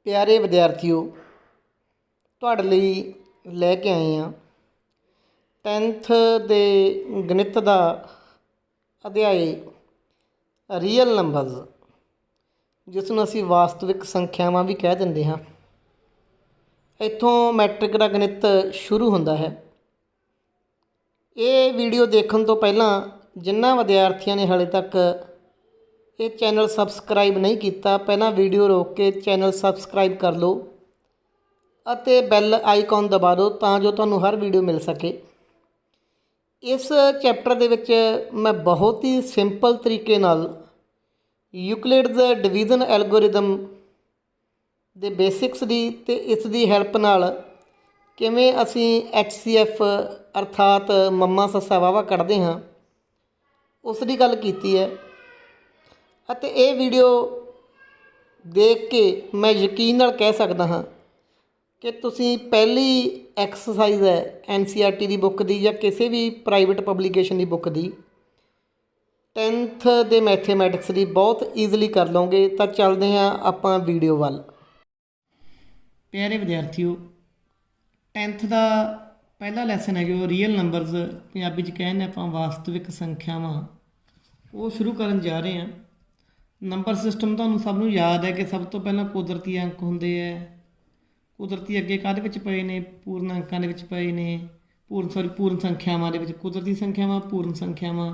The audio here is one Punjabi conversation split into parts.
ਪਿਆਰੇ ਵਿਦਿਆਰਥੀਓ, ਤੁਹਾਡੇ ਲਈ ਲੈ ਕੇ ਆਏ ਹਾਂ 10th ਦੇ ਗਣਿਤ ਦਾ ਅਧਿਆਇ ਰੀਅਲ ਨੰਬਰਸ, ਜਿਸ ਨੂੰ ਅਸੀਂ ਵਾਸਤਵਿਕ ਸੰਖਿਆਵਾਂ ਵੀ ਕਹਿ ਦਿੰਦੇ ਹਾਂ। ਇੱਥੋਂ ਮੈਟ੍ਰਿਕ ਦਾ ਗਣਿਤ ਸ਼ੁਰੂ ਹੁੰਦਾ ਹੈ। ਇਹ ਵੀਡੀਓ ਦੇਖਣ ਤੋਂ ਪਹਿਲਾਂ ਜਿਨ੍ਹਾਂ ਵਿਦਿਆਰਥੀਆਂ ਨੇ ਹਾਲੇ ਤੱਕ ਇਹ ਚੈਨਲ ਸਬਸਕ੍ਰਾਈਬ ਨਹੀਂ ਕੀਤਾ, ਪਹਿਲਾਂ ਵੀਡੀਓ ਰੋਕ ਕੇ ਚੈਨਲ ਸਬਸਕ੍ਰਾਈਬ ਕਰ ਲਓ ਅਤੇ ਬੈਲ ਆਈਕਨ ਦਬਾ ਦਿਓ ਤਾਂ ਜੋ ਤੁਹਾਨੂੰ ਹਰ ਵੀਡੀਓ ਮਿਲ ਸਕੇ। ਇਸ ਚੈਪਟਰ ਦੇ ਵਿੱਚ ਮੈਂ ਬਹੁਤ ਹੀ ਸਿੰਪਲ ਤਰੀਕੇ ਨਾਲ ਯੂਕਲਿਡਜ਼ ਡਿਵੀਜ਼ਨ ਐਲਗੋਰਿਦਮ ਦੇ ਬੇਸਿਕਸ ਦੀ ਅਤੇ ਇਸ ਦੀ ਹੈਲਪ ਨਾਲ ਕਿਵੇਂ ਅਸੀਂ HCF ਅਰਥਾਤ ਮੰਮਾ ਸੱਸਾ ਵਾਵਾ ਕੱਢਦੇ ਹਾਂ ਉਸ ਦੀ ਗੱਲ ਕੀਤੀ ਹੈ। ਅਤੇ ਇਹ ਵੀਡੀਓ ਦੇਖ ਕੇ ਮੈਂ ਯਕੀਨ ਨਾਲ ਕਹਿ ਸਕਦਾ ਹਾਂ ਕਿ ਤੁਸੀਂ ਪਹਿਲੀ ਐਕਸਰਸਾਈਜ਼ ਹੈ NCERT ਦੀ ਬੁੱਕ ਦੀ ਜਾਂ ਕਿਸੇ ਵੀ ਪ੍ਰਾਈਵੇਟ ਪਬਲੀਕੇਸ਼ਨ ਦੀ ਬੁੱਕ ਦੀ 10th ਦੇ ਮੈਥੇਮੈਟਿਕਸ ਦੀ ਬਹੁਤ ਈਜ਼ੀਲੀ ਕਰ ਲਓਗੇ। ਤਾਂ ਚੱਲਦੇ ਹਾਂ ਆਪਾਂ ਵੀਡੀਓ ਵੱਲ। ਪਿਆਰੇ ਵਿਦਿਆਰਥੀਓ, 10th ਦਾ ਪਹਿਲਾ ਲੈਸਨ ਹੈ ਜੋ ਰੀਅਲ ਨੰਬਰਸ, ਪੰਜਾਬੀ 'ਚ ਕਹਿੰਦੇ ਆਪਾਂ ਵਾਸਤਵਿਕ ਸੰਖਿਆਵਾਂ, ਉਹ ਸ਼ੁਰੂ ਕਰਨ ਜਾ ਰਹੇ ਹਾਂ। ਨੰਬਰ ਸਿਸਟਮ ਤੁਹਾਨੂੰ ਸਭ ਨੂੰ ਯਾਦ ਹੈ ਕਿ ਸਭ ਤੋਂ ਪਹਿਲਾਂ ਕੁਦਰਤੀ ਅੰਕ ਹੁੰਦੇ ਹੈ। ਕੁਦਰਤੀ ਅੱਗੇ ਕਾਹਦੇ ਵਿੱਚ ਪਏ ਨੇ? ਪੂਰਨ ਅੰਕਾਂ ਦੇ ਵਿੱਚ ਪਏ ਨੇ। ਪੂਰਨ ਸੰਖਿਆਵਾਂ ਦੇ ਵਿੱਚ ਕੁਦਰਤੀ ਸੰਖਿਆਵਾਂ, ਪੂਰਨ ਸੰਖਿਆਵਾਂ।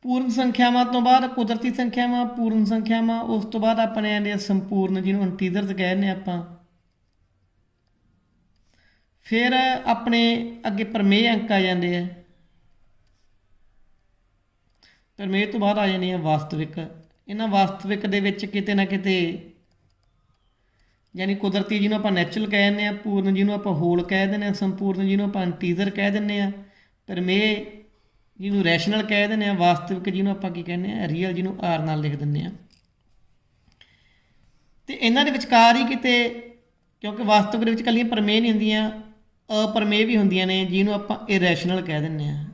ਪੂਰਨ ਸੰਖਿਆਵਾਂ ਤੋਂ ਬਾਅਦ ਕੁਦਰਤੀ ਸੰਖਿਆਵਾਂ, ਪੂਰਨ ਸੰਖਿਆਵਾਂ, ਉਸ ਤੋਂ ਬਾਅਦ ਆਪਣੇ ਆਉਂਦੇ ਆ ਸੰਪੂਰਨ, ਜਿਹਨੂੰ ਇੰਟੀਜ਼ਰਸ ਕਹਿੰਦੇ ਆਪਾਂ। ਫਿਰ ਆਪਣੇ ਅੱਗੇ ਪ੍ਰਮੇਯ ਅੰਕ ਆ ਜਾਂਦੇ ਆ। ਪ੍ਰਮੇਯ ਤੋਂ ਬਾਅਦ ਆ ਜਾਂਦੇ ਆ ਵਾਸਤਵਿਕ। ਇਹਨਾਂ ਵਾਸਤਵਿਕ ਦੇ ਵਿੱਚ ਕਿਤੇ ਨਾ ਕਿਤੇ ਯਾਨੀ ਕੁਦਰਤੀ ਜਿਹਨੂੰ ਆਪਾਂ ਨੈਚੁਰਲ ਕਹਿ ਦਿੰਦੇ ਹਾਂ, ਪੂਰਨ ਜਿਹਨੂੰ ਆਪਾਂ ਹੋਲ ਕਹਿ ਦਿੰਦੇ ਹਾਂ, ਸੰਪੂਰਨ ਜਿਹਨੂੰ ਆਪਾਂ ਇੰਟੀਜ਼ਰ ਕਹਿ ਦਿੰਦੇ ਹਾਂ, ਪ੍ਰਮੇਯ ਜਿਹਨੂੰ ਰੈਸ਼ਨਲ ਕਹਿ ਦਿੰਦੇ ਹਾਂ, ਵਾਸਤਵਿਕ ਜਿਹਨੂੰ ਆਪਾਂ ਕੀ ਕਹਿੰਦੇ ਹਾਂ ਰੀਅਲ, ਜਿਹਨੂੰ R ਨਾਲ ਲਿਖ ਦਿੰਦੇ ਹਾਂ। ਅਤੇ ਇਹਨਾਂ ਦੇ ਵਿਚਕਾਰ ਹੀ ਕਿਤੇ, ਕਿਉਂਕਿ ਵਾਸਤਵਿਕ ਦੇ ਵਿੱਚ ਇਕੱਲੀਆਂ ਪ੍ਰਮੇਯ ਨਹੀਂ ਹੁੰਦੀਆਂ, ਅਪਰਮੇਯ ਵੀ ਹੁੰਦੀਆਂ ਨੇ, ਜਿਹਨੂੰ ਆਪਾਂ ਇਰੈਸ਼ਨਲ ਕਹਿ ਦਿੰਦੇ ਹਾਂ।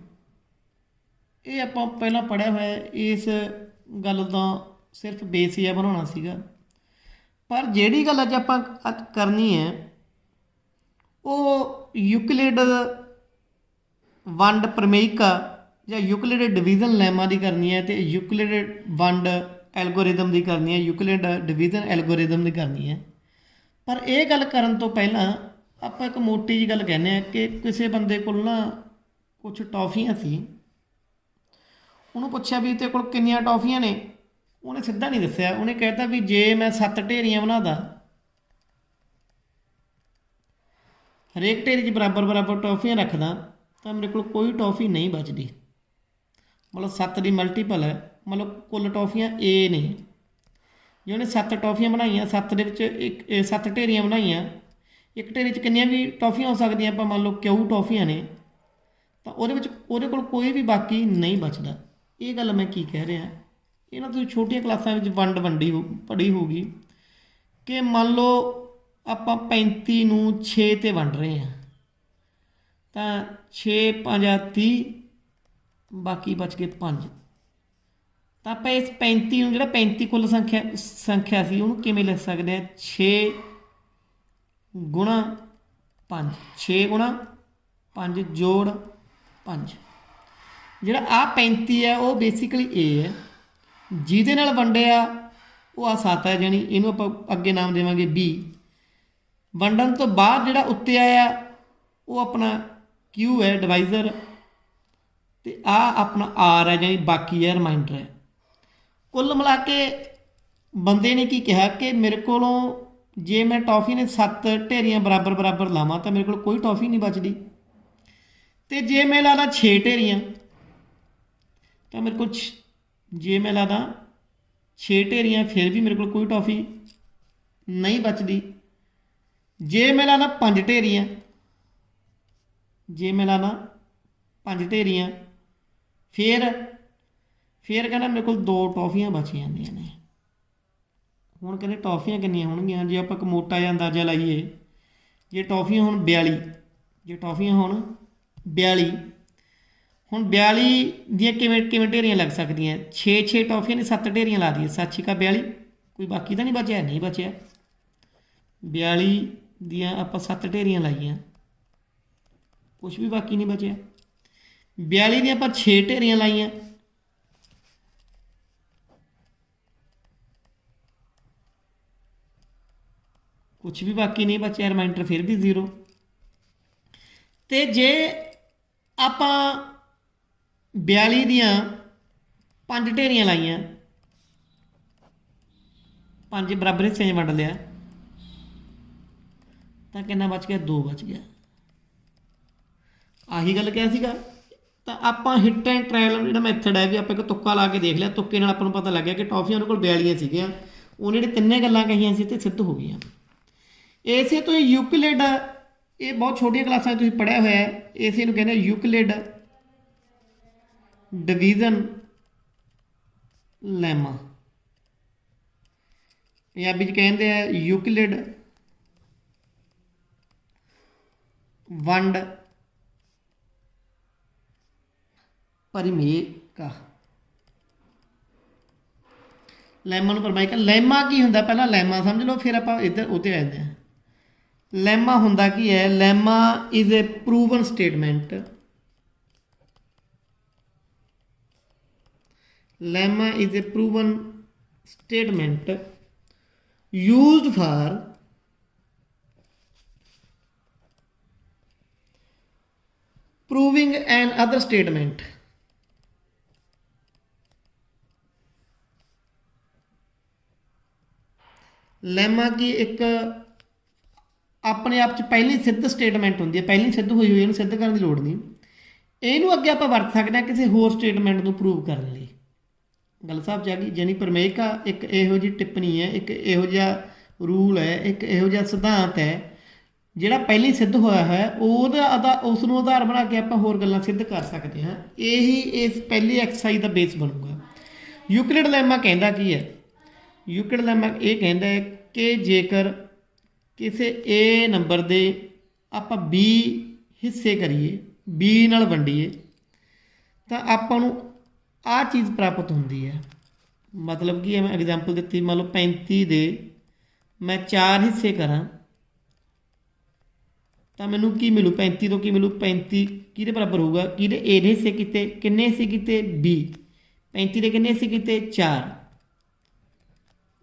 ਇਹ ਆਪਾਂ ਪਹਿਲਾਂ ਪੜ੍ਹਿਆ ਹੋਇਆ, ਇਸ ਗੱਲ ਦਾ ਸਿਰਫ ਬੇਸ ਜਿਹਾ ਬਣਾਉਣਾ ਸੀਗਾ। ਪਰ ਜਿਹੜੀ ਗੱਲ ਅੱਜ ਆਪਾਂ ਕਰਨੀ ਹੈ ਉਹ ਯੂਕਲਿਡ ਵੰਡ ਪ੍ਰਮੇਇਕਾ ਜਾਂ ਯੂਕਲਿਡ ਡਿਵੀਜ਼ਨ ਲੈਮਾ ਦੀ ਕਰਨੀ ਹੈ ਅਤੇ ਯੂਕਲਿਡ ਵੰਡ ਐਲਗੋਰਿਦਮ ਦੀ ਕਰਨੀ ਹੈ, ਯੂਕਲਿਡ ਡਿਵੀਜ਼ਨ ਐਲਗੋਰਿਦਮ ਦੀ ਕਰਨੀ ਹੈ। ਪਰ ਇਹ ਗੱਲ ਕਰਨ ਤੋਂ ਪਹਿਲਾਂ ਆਪਾਂ ਇੱਕ ਮੋਟੀ ਜਿਹੀ ਗੱਲ ਕਹਿੰਦੇ ਹਾਂ ਕਿ ਕਿਸੇ ਬੰਦੇ ਕੋਲ ਨਾ ਕੁਛ ਟੌਫੀਆਂ ਸੀ। ਉਹਨੂੰ ਪੁੱਛਿਆ ਵੀ ਤੇਰੇ ਕੋਲ ਕਿੰਨੀਆਂ ਟੌਫੀਆਂ ਨੇ? ਉਹਨੇ ਸਿੱਧਾ ਨਹੀਂ ਦੱਸਿਆ। ਉਹਨੇ ਕਹਿਤਾ ਵੀ ਜੇ ਮੈਂ 7 ਢੇਰੀਆਂ ਬਣਾਦਾ, ਹਰੇਕ ਢੇਰੀ 'ਚ ਬਰਾਬਰ ਟੌਫੀਆਂ ਰੱਖਦਾ, ਤਾਂ ਮੇਰੇ ਕੋਲ ਕੋਈ ਟੌਫੀ ਨਹੀਂ ਬਚਦੀ। ਮਤਲਬ 7 ਦੀ ਮਲਟੀਪਲ ਹੈ, ਮਤਲਬ ਕੁੱਲ ਟੌਫੀਆਂ A ਨੇ। ਜੇ ਉਹਨੇ 7 ਟੌਫੀਆਂ ਬਣਾਈਆਂ, 7 ਦੇ ਵਿੱਚ 7 ਢੇਰੀਆਂ ਬਣਾਈਆਂ, ਇੱਕ ਢੇਰੀ 'ਚ ਕਿੰਨੀਆਂ ਵੀ ਟੌਫੀਆਂ ਹੋ ਸਕਦੀਆਂ? ਆਪਾਂ ਮੰਨ ਲਓ Q ਟੌਫੀਆਂ ਨੇ, ਤਾਂ ਉਹਦੇ ਵਿੱਚ ਉਹਦੇ ਕੋਲ ਕੋਈ ਵੀ ਬਾਕੀ ਨਹੀਂ ਬਚਦਾ। ਇਹ ਗੱਲ ਮੈਂ ਕੀ ਕਹਿ ਰਿਹਾ, ਇਹ ਨਾ ਤੁਸੀਂ ਛੋਟੀਆਂ ਕਲਾਸਾਂ ਵਿੱਚ ਪੜ੍ਹੀ ਹੋਊਗੀ ਕਿ ਮੰਨ ਲਓ ਆਪਾਂ 35 ਨੂੰ 6 'ਤੇ ਵੰਡ ਰਹੇ ਹਾਂ, ਤਾਂ 6 5 30, ਬਾਕੀ ਬਚ ਗਏ 5। ਤਾਂ ਆਪਾਂ ਇਸ 35 ਨੂੰ, ਜਿਹੜਾ 35 ਕੁੱਲ ਸੰਖਿਆ ਸੀ, ਉਹਨੂੰ ਕਿਵੇਂ ਲਿਖ ਸਕਦੇ ਹਾਂ? 6 ਗੁਣਾ 5, 6 ਗੁਣਾ 5 ਜੋੜ 5। ਜਿਹੜਾ ਆਹ 35 ਹੈ ਉਹ ਬੇਸਿਕਲੀ A ਹੈ, ਜਿਹਦੇ ਨਾਲ ਵੰਡਿਆ ਉਹ ਆ 7 ਹੈ, ਜਾਣੀ ਇਹਨੂੰ ਆਪਾਂ ਅੱਗੇ ਨਾਮ ਦੇਵਾਂਗੇ B। ਵੰਡਣ ਤੋਂ ਬਾਅਦ ਜਿਹੜਾ ਉੱਤੇ ਆਇਆ ਉਹ ਆਪਣਾ Q ਹੈ, ਡਿਵਾਈਜ਼ਰ, ਅਤੇ ਆਹ ਆਪਣਾ R ਹੈ, ਜਾਣੀ ਬਾਕੀ ਹੈ, ਰਿਮਾਈਂਡਰ ਹੈ। ਕੁੱਲ ਮਿਲਾ ਕੇ ਬੰਦੇ ਨੇ ਕੀ ਕਿਹਾ ਕਿ ਮੇਰੇ ਕੋਲੋਂ ਜੇ ਮੈਂ ਟੌਫੀ ਨੇ 7 ਢੇਰੀਆਂ ਬਰਾਬਰ ਲਾਵਾਂ ਤਾਂ ਮੇਰੇ ਕੋਲ ਕੋਈ ਟੌਫੀ ਨਹੀਂ ਬਚਦੀ, ਅਤੇ ਜੇ ਮੈਂ ਲਾਦਾ 6 ਢੇਰੀਆਂ ਤਾਂ ਮੇਰੇ ਕੋਲ ਜੇ ਮੈਂ ਲਾਦਾ 6 ਢੇਰੀਆਂ ਫਿਰ ਵੀ ਮੇਰੇ ਕੋਲ ਕੋਈ ਟੌਫੀ ਨਹੀਂ ਬਚਦੀ। ਜੇ ਮੈਂ ਲਾਦਾ 5 ਢੇਰੀਆਂ, ਜੇ ਮੈਂ ਲਾਦਾ 5 ਢੇਰੀਆਂ ਫਿਰ ਕਹਿੰਦਾ ਮੇਰੇ ਕੋਲ 2 ਟੌਫੀਆਂ ਬਚ ਜਾਂਦੀਆਂ ਨੇ। ਹੁਣ ਕਹਿੰਦੇ ਟੌਫੀਆਂ ਕਿੰਨੀਆਂ ਹੋਣਗੀਆਂ? ਜੇ ਆਪਾਂ ਇੱਕ ਮੋਟਾ ਜਿਹਾ ਅੰਦਾਜ਼ਾ ਲਾਈਏ, ਜੇ ਟੌਫੀਆਂ ਹੁਣ 42, ਜੇ ਟੌਫੀਆਂ ਹੁਣ 42, ਹੁਣ 42 ਦੀਆਂ ਕਿਵੇਂ ਕਿਵੇਂ ਢੇਰੀਆਂ ਲੱਗ ਸਕਦੀਆਂ? 6 ਟੌਫੀਆਂ ਨੇ 7 ਢੇਰੀਆਂ ਲਾ ਦਈਏ। 7 ਛਿਕਾ 42, ਕੋਈ ਬਾਕੀ ਤਾਂ ਨਹੀਂ ਬਚਿਆ? ਨਹੀਂ ਬਚਿਆ। 42 ਦੀਆਂ ਆਪਾਂ 7 ਢੇਰੀਆਂ ਲਾਈਆਂ, ਕੁਛ ਵੀ ਬਾਕੀ ਨਹੀਂ ਬਚਿਆ। 42 ਦੀਆਂ ਆਪਾਂ 6 ਢੇਰੀਆਂ ਲਾਈਆਂ, ਕੁਛ ਵੀ ਬਾਕੀ ਨਹੀਂ ਬਚਿਆ। ਰਿਮਾਈਂਡਰ ਫਿਰ ਵੀ 0। ਤੇ ਜੇ ਆਪਾਂ 42 ਦੀਆਂ 5 ਢੇਰੀਆਂ ਲਾਈਆਂ, 5 ਬਰਾਬਰ ਹਿੱਸਿਆਂ 'ਚ ਵੰਡ ਲਿਆ, ਤਾਂ ਕਿੰਨਾ ਬਚ ਗਿਆ? 2 ਬਚ ਗਿਆ। ਆਹੀ ਗੱਲ ਕਿਹਾ ਸੀਗਾ। ਤਾਂ ਆਪਾਂ ਹਿੱਟ ਐਂਡ ਟਰਾਇਲ ਜਿਹੜਾ ਮੈਥਡ ਹੈ ਵੀ ਆਪਾਂ ਇੱਕ ਤੁੱਕਾ ਲਾ ਕੇ ਦੇਖ ਲਿਆ, ਤੁੱਕੇ ਨਾਲ ਆਪਾਂ ਨੂੰ ਪਤਾ ਲੱਗਿਆ ਕਿ ਟੌਫੀਆਂ ਉਹਨਾਂ ਕੋਲ 42 ਸੀਗੀਆਂ, ਉਹਨੇ ਜਿਹੜੇ ਤਿੰਨੇ ਗੱਲਾਂ ਕਹੀਆਂ ਸੀ ਤੇ ਸਿੱਧ ਹੋ ਗਈਆਂ। ਇਸੇ ਤੋਂ ਯੂਕਲਿਡ, ਇਹ ਬਹੁਤ ਛੋਟੀਆਂ ਕਲਾਸਾਂ 'ਚ ਤੁਸੀਂ ਪੜ੍ਹਿਆ ਹੋਇਆ ਹੈ, ਇਸੇ ਨੂੰ ਕਹਿੰਦੇ ਯੂਕਲਿਡ ਡਿਵੀਜ਼ਨ ਲੈਮਾ, ਪੰਜਾਬੀ 'ਚ ਕਹਿੰਦੇ ਆ ਯੂਕਲਿਡ ਵੰਡ ਪਰਿਮੇਯਕਾ। ਲੈਮਾ ਨੂੰ ਪਰਿਮੇਯਕਾ। ਲੈਮਾ ਕੀ ਹੁੰਦਾ? ਪਹਿਲਾਂ ਲੈਮਾ ਸਮਝ ਲਓ, ਫਿਰ ਆਪਾਂ ਇੱਧਰ ਉੱਤੇ ਆ ਜਾਂਦੇ ਹਾਂ। ਲੈਮਾ ਹੁੰਦਾ ਕੀ ਹੈ? Lemma is a proven statement. Lemma is a proven statement used for proving an other statement। Lemma ਕੀ ਇੱਕ ਆਪਣੇ ਆਪ 'ਚ ਪਹਿਲੀ ਸਿੱਧ ਸਟੇਟਮੈਂਟ ਹੁੰਦੀ ਹੈ, ਪਹਿਲੀ ਸਿੱਧ ਹੋਈ ਹੋਈ, ਇਹਨੂੰ ਸਿੱਧ ਕਰਨ ਦੀ ਲੋੜ ਨਹੀਂ। ਇਹਨੂੰ ਅੱਗੇ ਆਪਾਂ ਵਰਤ ਸਕਦੇ ਹਾਂ ਕਿਸੇ ਹੋਰ ਸਟੇਟਮੈਂਟ ਨੂੰ ਪ੍ਰੂਵ ਕਰਨ ਲਈ। ਗੱਲ ਸਾਹਿਬ 'ਚ ਆ ਗਈ। ਜਾਨੀ ਪਰਿਮੇਯਕਾ ਇੱਕ ਇਹੋ ਜਿਹੀ ਟਿੱਪਣੀ ਹੈ, ਇੱਕ ਇਹੋ ਜਿਹਾ ਰੂਲ ਹੈ, ਇੱਕ ਇਹੋ ਜਿਹਾ ਸਿਧਾਂਤ ਹੈ ਜਿਹੜਾ ਪਹਿਲੀ ਸਿੱਧ ਹੋਇਆ ਹੈ, ਉਸ ਨੂੰ ਆਧਾਰ ਬਣਾ ਕੇ ਆਪਾਂ ਹੋਰ ਗੱਲਾਂ ਸਿੱਧ ਕਰ ਸਕਦੇ ਹਾਂ। ਇਹੀ ਇਸ ਪਹਿਲੀ ਐਕਸਰਸਾਈਜ਼ ਦਾ ਬੇਸ ਬਣੂਗਾ। ਯੂਕਲਿਡ ਲੈਮਾ ਕਹਿੰਦਾ ਕੀ ਹੈ? ਯੂਕਲਿਡ ਲੈਮਾ ਇਹ ਕਹਿੰਦਾ ਹੈ ਕਿ ਜੇਕਰ ਕਿਸੇ A ਨੰਬਰ ਦੇ ਆਪਾਂ B ਹਿੱਸੇ ਕਰੀਏ, B ਨਾਲ ਵੰਡੀਏ, ਤਾਂ ਆਪਾਂ ਨੂੰ ਆਹ ਚੀਜ਼ ਪ੍ਰਾਪਤ ਹੁੰਦੀ ਹੈ। ਮਤਲਬ ਕੀ ਹੈ? ਮੈਂ ਐਗਜ਼ਾਮਪਲ ਦਿੱਤੀ, ਮੰਨ ਲਓ 35 ਦੇ ਮੈਂ 4 ਹਿੱਸੇ ਕਰਾਂ ਤਾਂ ਮੈਨੂੰ ਕੀ ਮਿਲੂ? 35 ਤੋਂ ਕੀ ਮਿਲੂ? 35 ਕਿਹਦੇ ਬਰਾਬਰ ਹੋਊਗਾ? ਕਿਹਦੇ A ਦੇ ਹਿੱਸੇ ਕੀਤੇ? ਕਿੰਨੇ ਹਿੱਸੇ ਕੀਤੇ? B। 35 ਦੇ ਕਿੰਨੇ ਹਿੱਸੇ ਕੀਤੇ? 4।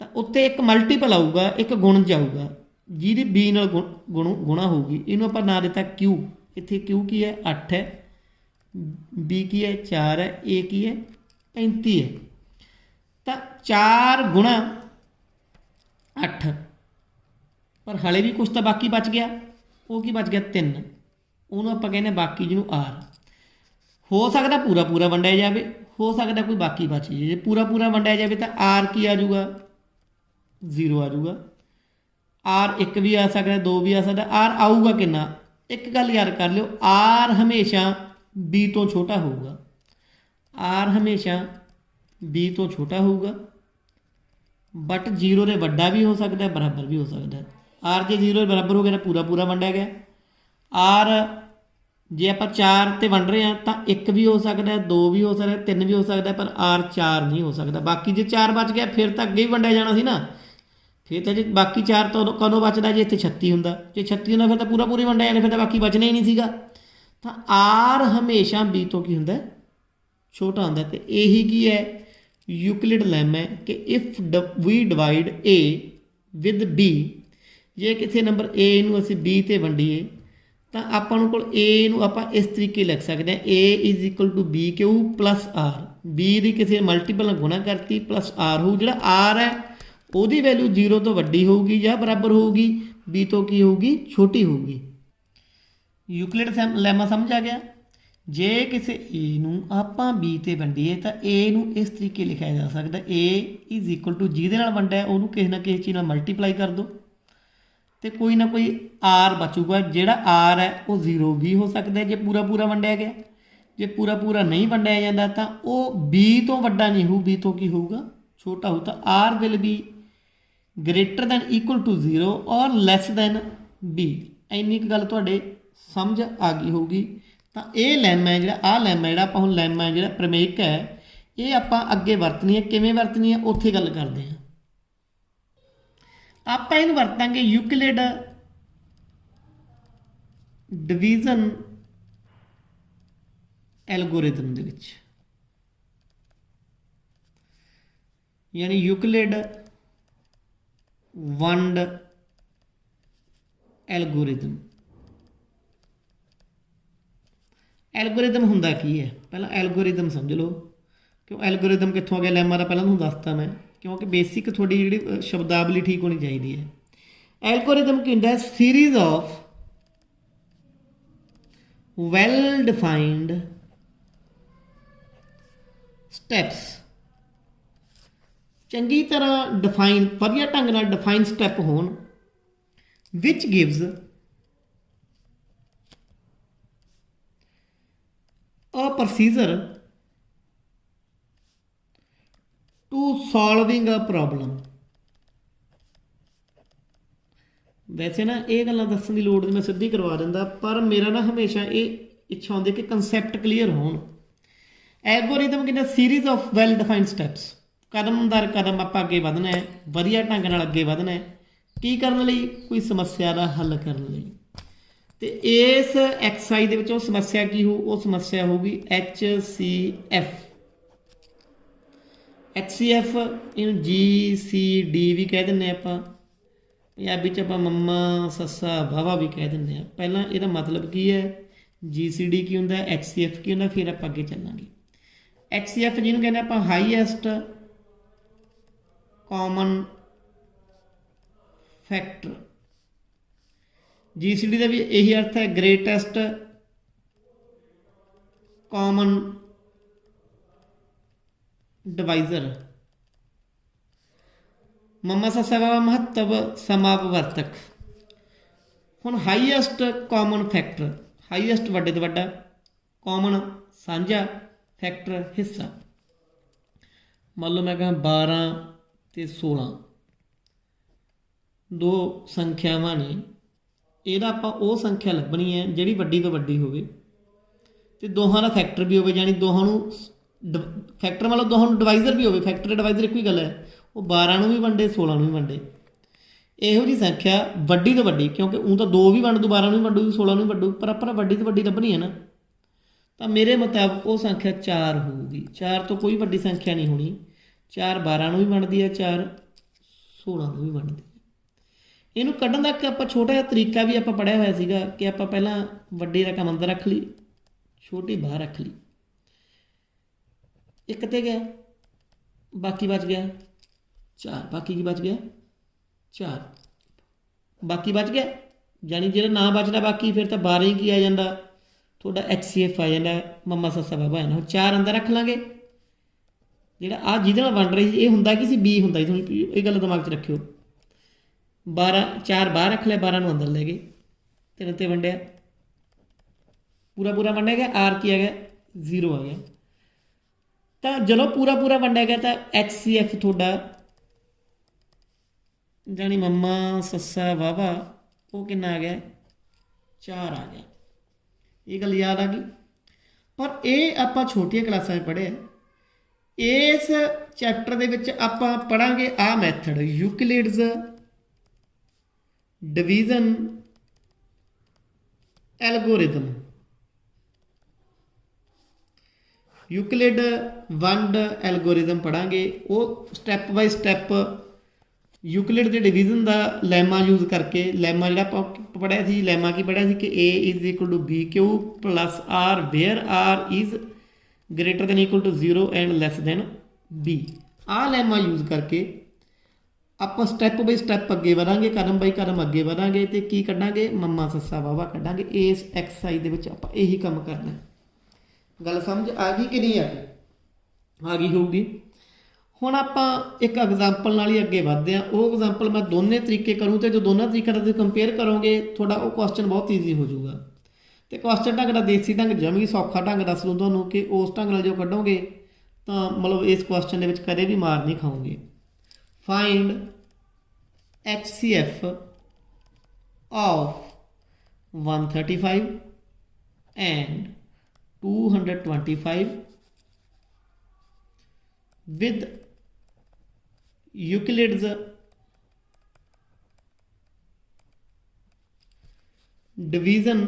ਤਾਂ ਉੱਤੇ ਇੱਕ ਮਲਟੀਪਲ ਆਊਗਾ, ਇੱਕ ਗੁਣ ਜਾਊਗਾ ਜਿਹਦੀ B ਨਾਲ ਗੁਣਾ ਹੋਊਗੀ। ਇਹਨੂੰ ਆਪਾਂ ਨਾਂ ਦਿੱਤਾ Q। ਇੱਥੇ Q ਕੀ ਹੈ? 8 ਹੈ। B ਕੀ ਹੈ? 4 ਹੈ। A ਕੀ ਹੈ? 35 ਹੈ। ਤਾਂ 4 ਗੁਣਾ 8, ਪਰ ਹਾਲੇ ਵੀ ਕੁਛ ਤਾਂ ਬਾਕੀ ਬਚ ਗਿਆ। ਉਹ ਕੀ ਬਚ ਗਿਆ? 3। ਉਹਨੂੰ ਆਪਾਂ ਕਹਿੰਦੇ ਬਾਕੀ, ਜਿਹਨੂੰ R। ਹੋ ਸਕਦਾ ਪੂਰਾ ਪੂਰਾ ਵੰਡਿਆ ਜਾਵੇ, ਹੋ ਸਕਦਾ ਕੋਈ ਬਾਕੀ ਬਚ ਜਾਵੇ। ਜੇ ਪੂਰਾ ਪੂਰਾ ਵੰਡਿਆ ਜਾਵੇ ਤਾਂ R ਕੀ ਆ ਜਾਊਗਾ? 0 ਆ ਜਾਊਗਾ। R 1 ਵੀ ਆ ਸਕਦਾ, 2 ਵੀ ਆ ਸਕਦਾ। R ਆਊਗਾ ਕਿੰਨਾ? ਇੱਕ ਗੱਲ ਯਾਦ ਕਰ ਲਿਓ, R ਹਮੇਸ਼ਾ B ਤੋਂ ਛੋਟਾ ਹੋਊਗਾ। R ਹਮੇਸ਼ਾ B ਤੋਂ ਛੋਟਾ ਹੋਊਗਾ, ਬਟ 0 ਦੇ ਵੱਡਾ ਵੀ ਹੋ ਸਕਦਾ, ਬਰਾਬਰ ਵੀ ਹੋ ਸਕਦਾ। R ਜੇ 0 ਦੇ ਬਰਾਬਰ ਹੋ ਗਿਆ ਤਾਂ ਪੂਰਾ ਪੂਰਾ ਵੰਡਿਆ ਗਿਆ। R ਜੇ ਆਪਾਂ 4 ਤੇ ਵੰਡ ਰਹੇ ਹਾਂ ਤਾਂ 1 ਵੀ ਹੋ ਸਕਦਾ, 2 ਵੀ ਹੋ ਸਕਦਾ, 3 ਵੀ ਹੋ ਸਕਦਾ, ਪਰ R 4 ਨਹੀਂ ਹੋ ਸਕਦਾ। ਬਾਕੀ ਜੇ 4 ਬਚ ਗਿਆ ਫਿਰ ਤਾਂ ਅੱਗੇ ਵੀ ਵੰਡਿਆ ਜਾਣਾ ਸੀ ਨਾ। ਫਿਰ ਤਾਂ ਜੇ ਬਾਕੀ 4 ਤਾਂ ਕਦੋਂ ਬਚਦਾ? ਜੇ ਇੱਥੇ 36 ਹੁੰਦਾ। ਜੇ 36 ਹੁੰਦਾ ਫਿਰ ਤਾਂ ਪੂਰਾ ਪੂਰੀ ਵੰਡਿਆ ਜਾਣਾ, ਫਿਰ ਤਾਂ ਬਾਕੀ ਬਚਣਾ ਹੀ ਨਹੀਂ ਸੀਗਾ। ਤਾਂ R ਹਮੇਸ਼ਾ B ਤੋਂ ਕੀ ਹੁੰਦਾ? ਛੋਟਾ ਹੁੰਦਾ। ਅਤੇ ਇਹੀ ਕੀ ਹੈ? ਯੂਕਲਿਡ ਲੈਮਾ ਕਿ if we divide A with B, ਜੇ ਕਿਸੇ ਨੰਬਰ A ਨੂੰ ਅਸੀਂ B 'ਤੇ ਵੰਡੀਏ ਤਾਂ ਆਪਾਂ ਨੂੰ ਕੋਲ A ਨੂੰ ਆਪਾਂ ਇਸ ਤਰੀਕੇ ਲਿਖ ਸਕਦੇ ਹਾਂ, A = BQ + R। B ਦੀ ਕਿਸੇ ਮਲਟੀਪਲ ਨਾਲ ਗੁਣਾ ਕਰਤੀ ਪਲੱਸ R ਹੋਊ। ਜਿਹੜਾ R ਹੈ ਉਹਦੀ ਵੈਲਿਊ 0 ਤੋਂ ਵੱਡੀ ਹੋਊਗੀ ਜਾਂ ਬਰਾਬਰ ਹੋਊਗੀ, B ਤੋਂ ਕੀ ਹੋਊਗੀ? ਛੋਟੀ ਹੋਊਗੀ। ਯੂਕਲਿਡ ਲੈਮਾ ਸਮਝ ਆ ਗਿਆ? ਜੇ ਕਿਸੇ A ਨੂੰ ਆਪਾਂ B 'ਤੇ ਵੰਡੀਏ ਤਾਂ A ਨੂੰ ਇਸ ਤਰੀਕੇ ਲਿਖਿਆ ਜਾ ਸਕਦਾ, A = ਜਿਹਦੇ ਨਾਲ ਵੰਡਿਆ ਉਹਨੂੰ ਕਿਸੇ ਨਾ ਕਿਸੇ ਚੀਜ਼ ਨਾਲ ਮਲਟੀਪਲਾਈ ਕਰ ਦਿਓ ਅਤੇ ਕੋਈ ਨਾ ਕੋਈ R ਬਚੂਗਾ। ਜਿਹੜਾ R ਹੈ ਉਹ 0 ਵੀ ਹੋ ਸਕਦਾ ਜੇ ਪੂਰਾ ਪੂਰਾ ਵੰਡਿਆ ਗਿਆ। ਜੇ ਪੂਰਾ ਪੂਰਾ ਨਹੀਂ ਵੰਡਿਆ ਜਾਂਦਾ ਤਾਂ ਉਹ B ਤੋਂ ਵੱਡਾ ਨਹੀਂ ਹੋਊ, B ਤੋਂ ਕੀ ਹੋਊਗਾ? ਛੋਟਾ ਹੋਊ। ਤਾਂ R will be greater than equal to 0 or less than B। ਇੰਨੀ ਕੁ ਗੱਲ ਤੁਹਾਡੇ ਸਮਝ ਆ ਗਈ ਹੋਊਗੀ। ਤਾਂ ਇਹ ਲੈਮਾ ਹੈ ਜਿਹੜਾ, ਆਹ ਲੈਮਾ ਜਿਹੜਾ ਆਪਾਂ ਹੁਣ ਲੈਮਾ ਜਿਹੜਾ ਪ੍ਰਮੇਇਕ ਹੈ, ਇਹ ਆਪਾਂ ਅੱਗੇ ਵਰਤਣੀ ਹੈ। ਕਿਵੇਂ ਵਰਤਣੀ ਹੈ ਉੱਥੇ ਗੱਲ ਕਰਦੇ ਹਾਂ। ਆਪਾਂ ਇਹਨੂੰ ਵਰਤਾਂਗੇ ਯੂਕਲਿਡ ਡਿਵੀਜ਼ਨ ਐਲਗੋਰਿਦਮ ਦੇ ਵਿੱਚ, ਯਾਨੀ ਯੂਕਲਿਡ ਵੰਡ ਐਲਗੋਰਿਦਮ। ਐਲਗੋਰਿਦਮ ਹੁੰਦਾ ਕੀ ਹੈ, ਪਹਿਲਾਂ ਐਲਗੋਰਿਦਮ ਸਮਝ ਲਓ। ਕਿਉਂ ਐਲਗੋਰਿਦਮ ਕਿੱਥੋਂ ਆ ਗਿਆ, ਲੈਮਾ ਦਾ ਪਹਿਲਾਂ ਤੁਹਾਨੂੰ ਦੱਸਤਾ ਮੈਂ, ਕਿਉਂਕਿ ਬੇਸਿਕ ਤੁਹਾਡੀ ਜਿਹੜੀ ਸ਼ਬਦਾਵਲੀ ਠੀਕ ਹੋਣੀ ਚਾਹੀਦੀ ਹੈ। ਐਲਗੋਰਿਦਮ ਕੀ ਹੁੰਦਾ, series of well defined steps, ਚੰਗੀ ਤਰ੍ਹਾਂ ਡਿਫਾਈਨ, ਵਧੀਆ ਢੰਗ ਨਾਲ ਡਿਫਾਈਨ ਸਟੈਪ ਹੋਣ, which gives a procedure to solving a problem। वैसे ना ये गल्लां दस्सण दी लोड़ नहीं, मैं सिद्धी करवा दिंदा, पर मेरा ना हमेशा ये इच्छा होंदी कि कंसैप्ट क्लीयर होण। एल्गोरिदम कहंदा series of well defined steps, कदम दर कदम आपां अगे वधना है, वधिया ढंग नाल अगे वधना है, की करन लई, कोई समस्या का हल करन लई। ते इस एक्सरसाइज दे विच वो समस्या की हो, वो समस्या होगी HCF। HCF इहनूं GCD भी कह दिंदे आपां, पंजाबी च आपां मम्मा सस्सा वावा भी कह दिंदे आ। पहलां इहदा मतलब की है, GCD की हुंदा, HCF की हुंदा, फिर आपां अगे चलांगे। HCF जिहनूं कहंदे आपां हाईएस्ट कॉमन फैक्टर, GCD का भी यही अर्थ है, ग्रेटेस्ट कॉमन डिवाइजर। मम्मा सा सवा महत्व समापवर्तक। हुण हाईएस्ट कॉमन फैक्टर, हाईएस्ट वड्डे तो वड्डा, कॉमन सांझा, फैक्टर हिस्सा। मान लो मैं कहा 12 ते 16 दो संख्यावां ने, ਇਹਦਾ ਆਪਾਂ ਉਹ ਸੰਖਿਆ ਲੱਭਣੀ ਹੈ ਜਿਹੜੀ ਵੱਡੀ ਤੋਂ ਵੱਡੀ ਹੋਵੇ ਤੇ ਦੋਹਾਂ ਦਾ ਫੈਕਟਰ ਵੀ ਹੋਵੇ, ਯਾਨੀ ਦੋਹਾਂ ਨੂੰ ਫੈਕਟਰ ਮਤਲਬ ਦੋਹਾਂ ਨੂੰ ਡਿਵਾਈਜ਼ਰ ਵੀ ਹੋਵੇ। ਫੈਕਟਰ ਡਿਵਾਈਜ਼ਰ ਇੱਕੋ ਹੀ ਗੱਲ ਹੈ, ਉਹ 12 ਨੂੰ ਵੀ ਵੰਡੇ 16 ਨੂੰ ਵੀ ਵੰਡੇ। ਇਹੋ ਜਿਹੀ ਸੰਖਿਆ ਵੱਡੀ ਤੋਂ ਵੱਡੀ, ਕਿਉਂਕਿ ਉਹ ਤਾਂ 2 ਵੀ ਵੰਡ ਦੂ, 12 ਨੂੰ ਵੀ ਵੰਡੂ, 16 ਨੂੰ ਵੀ ਵੰਡੂ, ਪਰ ਆਪਾਂ ਵੱਡੀ ਤੋਂ ਵੱਡੀ ਲੱਭਣੀ ਹੈ ਨਾ। ਤਾਂ ਮੇਰੇ ਮੁਤਾਬਕ ਉਹ ਸੰਖਿਆ 4 ਹੋਊਗੀ। 4 ਤੋਂ ਕੋਈ ਵੱਡੀ ਸੰਖਿਆ ਨਹੀਂ ਹੋਣੀ। 4 12 ਨੂੰ ਵੀ ਵੰਡਦੀ ਹੈ, 4 16 ਨੂੰ ਵੀ ਵੰਡਦੀ ਹੈ। ਇਹਨੂੰ ਕੱਢਣ ਦਾ ਇੱਕ ਆਪਾਂ ਛੋਟਾ ਜਿਹਾ ਤਰੀਕਾ ਵੀ ਆਪਾਂ ਪੜ੍ਹਿਆ ਹੋਇਆ ਸੀਗਾ ਕਿ ਆਪਾਂ ਪਹਿਲਾਂ ਵੱਡੀ ਰਕਮ ਅੰਦਰ ਰੱਖ ਲਈ, ਛੋਟੀ ਬਾਹਰ ਰੱਖ ਲਈ। ਇੱਕ ਤੇ ਗਿਆ, ਬਾਕੀ ਬਚ ਗਿਆ 4, ਬਾਕੀ ਕੀ ਬਚ ਗਿਆ 4, ਬਾਕੀ ਬਚ ਗਿਆ, ਯਾਨੀ ਜਿਹੜਾ ਨਾ ਬਚਦਾ ਬਾਕੀ ਫਿਰ ਤਾਂ 12 ਹੀ ਕੀ ਆ ਜਾਂਦਾ ਤੁਹਾਡਾ HCF ਆ ਜਾਂਦਾ, ਮਮਾ ਸੱਸਾ ਬਾਬਾ ਹੈ ਨਾ। 4 ਅੰਦਰ ਰੱਖ ਲਾਂਗੇ। ਜਿਹੜਾ ਆਹ ਜਿਹਦੇ ਨਾਲ ਵੰਡ ਰਹੀ ਸੀ ਇਹ ਹੁੰਦਾ ਕੀ ਸੀ, B ਹੁੰਦਾ ਸੀ। ਤੁਸੀਂ ਇਹ ਗੱਲ ਦਿਮਾਗ 'ਚ ਰੱਖਿਓ। 12 4 ਬਾਹਰ ਰੱਖ ਲਿਆ, 12 ਨੂੰ ਅੰਦਰ ਲੈ ਗਏ, 3 ਤੇ ਵੰਡਿਆ, ਪੂਰਾ ਪੂਰਾ ਵੰਡਿਆ ਗਿਆ। R ਕੀ ਆ ਗਿਆ 0 ਆ ਗਿਆ। ਤਾਂ ਜਦੋਂ ਪੂਰਾ ਪੂਰਾ ਵੰਡਿਆ ਗਿਆ ਤਾਂ HCF ਤੁਹਾਡਾ ਜਾਣੀ ਮੰਮਾ ਸੱਸਾ ਵਾਵਾ ਉਹ ਕਿੰਨਾ ਆ ਗਿਆ 4 ਆ ਗਿਆ। ਇਹ ਗੱਲ ਯਾਦ ਆ ਗਈ। ਪਰ ਇਹ ਆਪਾਂ ਛੋਟੀਆਂ ਕਲਾਸਾਂ 'ਚ ਪੜ੍ਹਿਆ। ਇਸ ਚੈਪਟਰ ਦੇ ਵਿੱਚ ਆਪਾਂ ਪੜ੍ਹਾਂਗੇ ਆਹ method, Euclid's division algorithm. Euclid वंड एल्गोरिदम पढ़ांगे। वो स्टैप बाय स्टैप यूक्लिड के डिवीजन का लैमा यूज करके, लैमा जो पढ़िया सी, लैमा की पढ़िया सी कि A is equal to BQ plus R where R is greater than equal to 0 and less than B। आ लैमा यूज करके ਆਪਾਂ ਸਟੈਪ ਬਾਈ ਸਟੈਪ ਅੱਗੇ ਵਧਾਂਗੇ, ਕਦਮ ਬਾਈ ਕਦਮ ਅੱਗੇ ਵਧਾਂਗੇ ਤੇ ਕੀ ਕੱਢਾਂਗੇ ਮਮਾ ਸੱਸਾ ਵਾਵਾ ਕੱਢਾਂਗੇ। ਇਸ ਐਕਸਰਸਾਈਜ਼ ਦੇ ਵਿੱਚ ਆਪਾਂ ਇਹੀ ਕੰਮ ਕਰਨਾ। ਗੱਲ ਸਮਝ ਆ ਗਈ ਕਿ ਨਹੀਂ ਆ ਗਈ? ਆ ਗਈ ਹੋਊਗੀ। ਹੁਣ ਆਪਾਂ ਇੱਕ ਐਗਜ਼ਾਮਪਲ ਨਾਲ ਹੀ ਅੱਗੇ ਵਧਦੇ ਹਾਂ। ਉਹ ਐਗਜ਼ਾਮਪਲ ਮੈਂ ਦੋਨੇ ਤਰੀਕੇ ਕਰੂੰ ਤੇ ਜੋ ਦੋਨਾਂ ਤਰੀਕਿਆਂ ਦਾ ਤੁਸੀਂ ਕੰਪੇਅਰ ਕਰੋਗੇ ਤੁਹਾਡਾ ਉਹ ਕੁਐਸਚਨ ਬਹੁਤ ਈਜ਼ੀ ਹੋ ਜਾਊਗਾ। ਤੇ ਕੁਐਸਚਨ ਢੰਗ ਦਾ ਦੇਸੀ ਢੰਗ ਜਮੀ ਸੌਖਾ ਢੰਗ ਦੱਸ ਦੂੰ ਤੁਹਾਨੂੰ ਕਿ ਉਸ ਢੰਗ ਨਾਲ ਜੋ ਕੱਢੋਗੇ ਤਾਂ ਮਤਲਬ ਇਸ ਕੁਐਸਚਨ ਦੇ ਵਿੱਚ ਕਦੇ ਵੀ ਮਾਰ ਨਹੀਂ ਖਾਓਗੇ। Find HCF of 135 and 225 with Euclid's division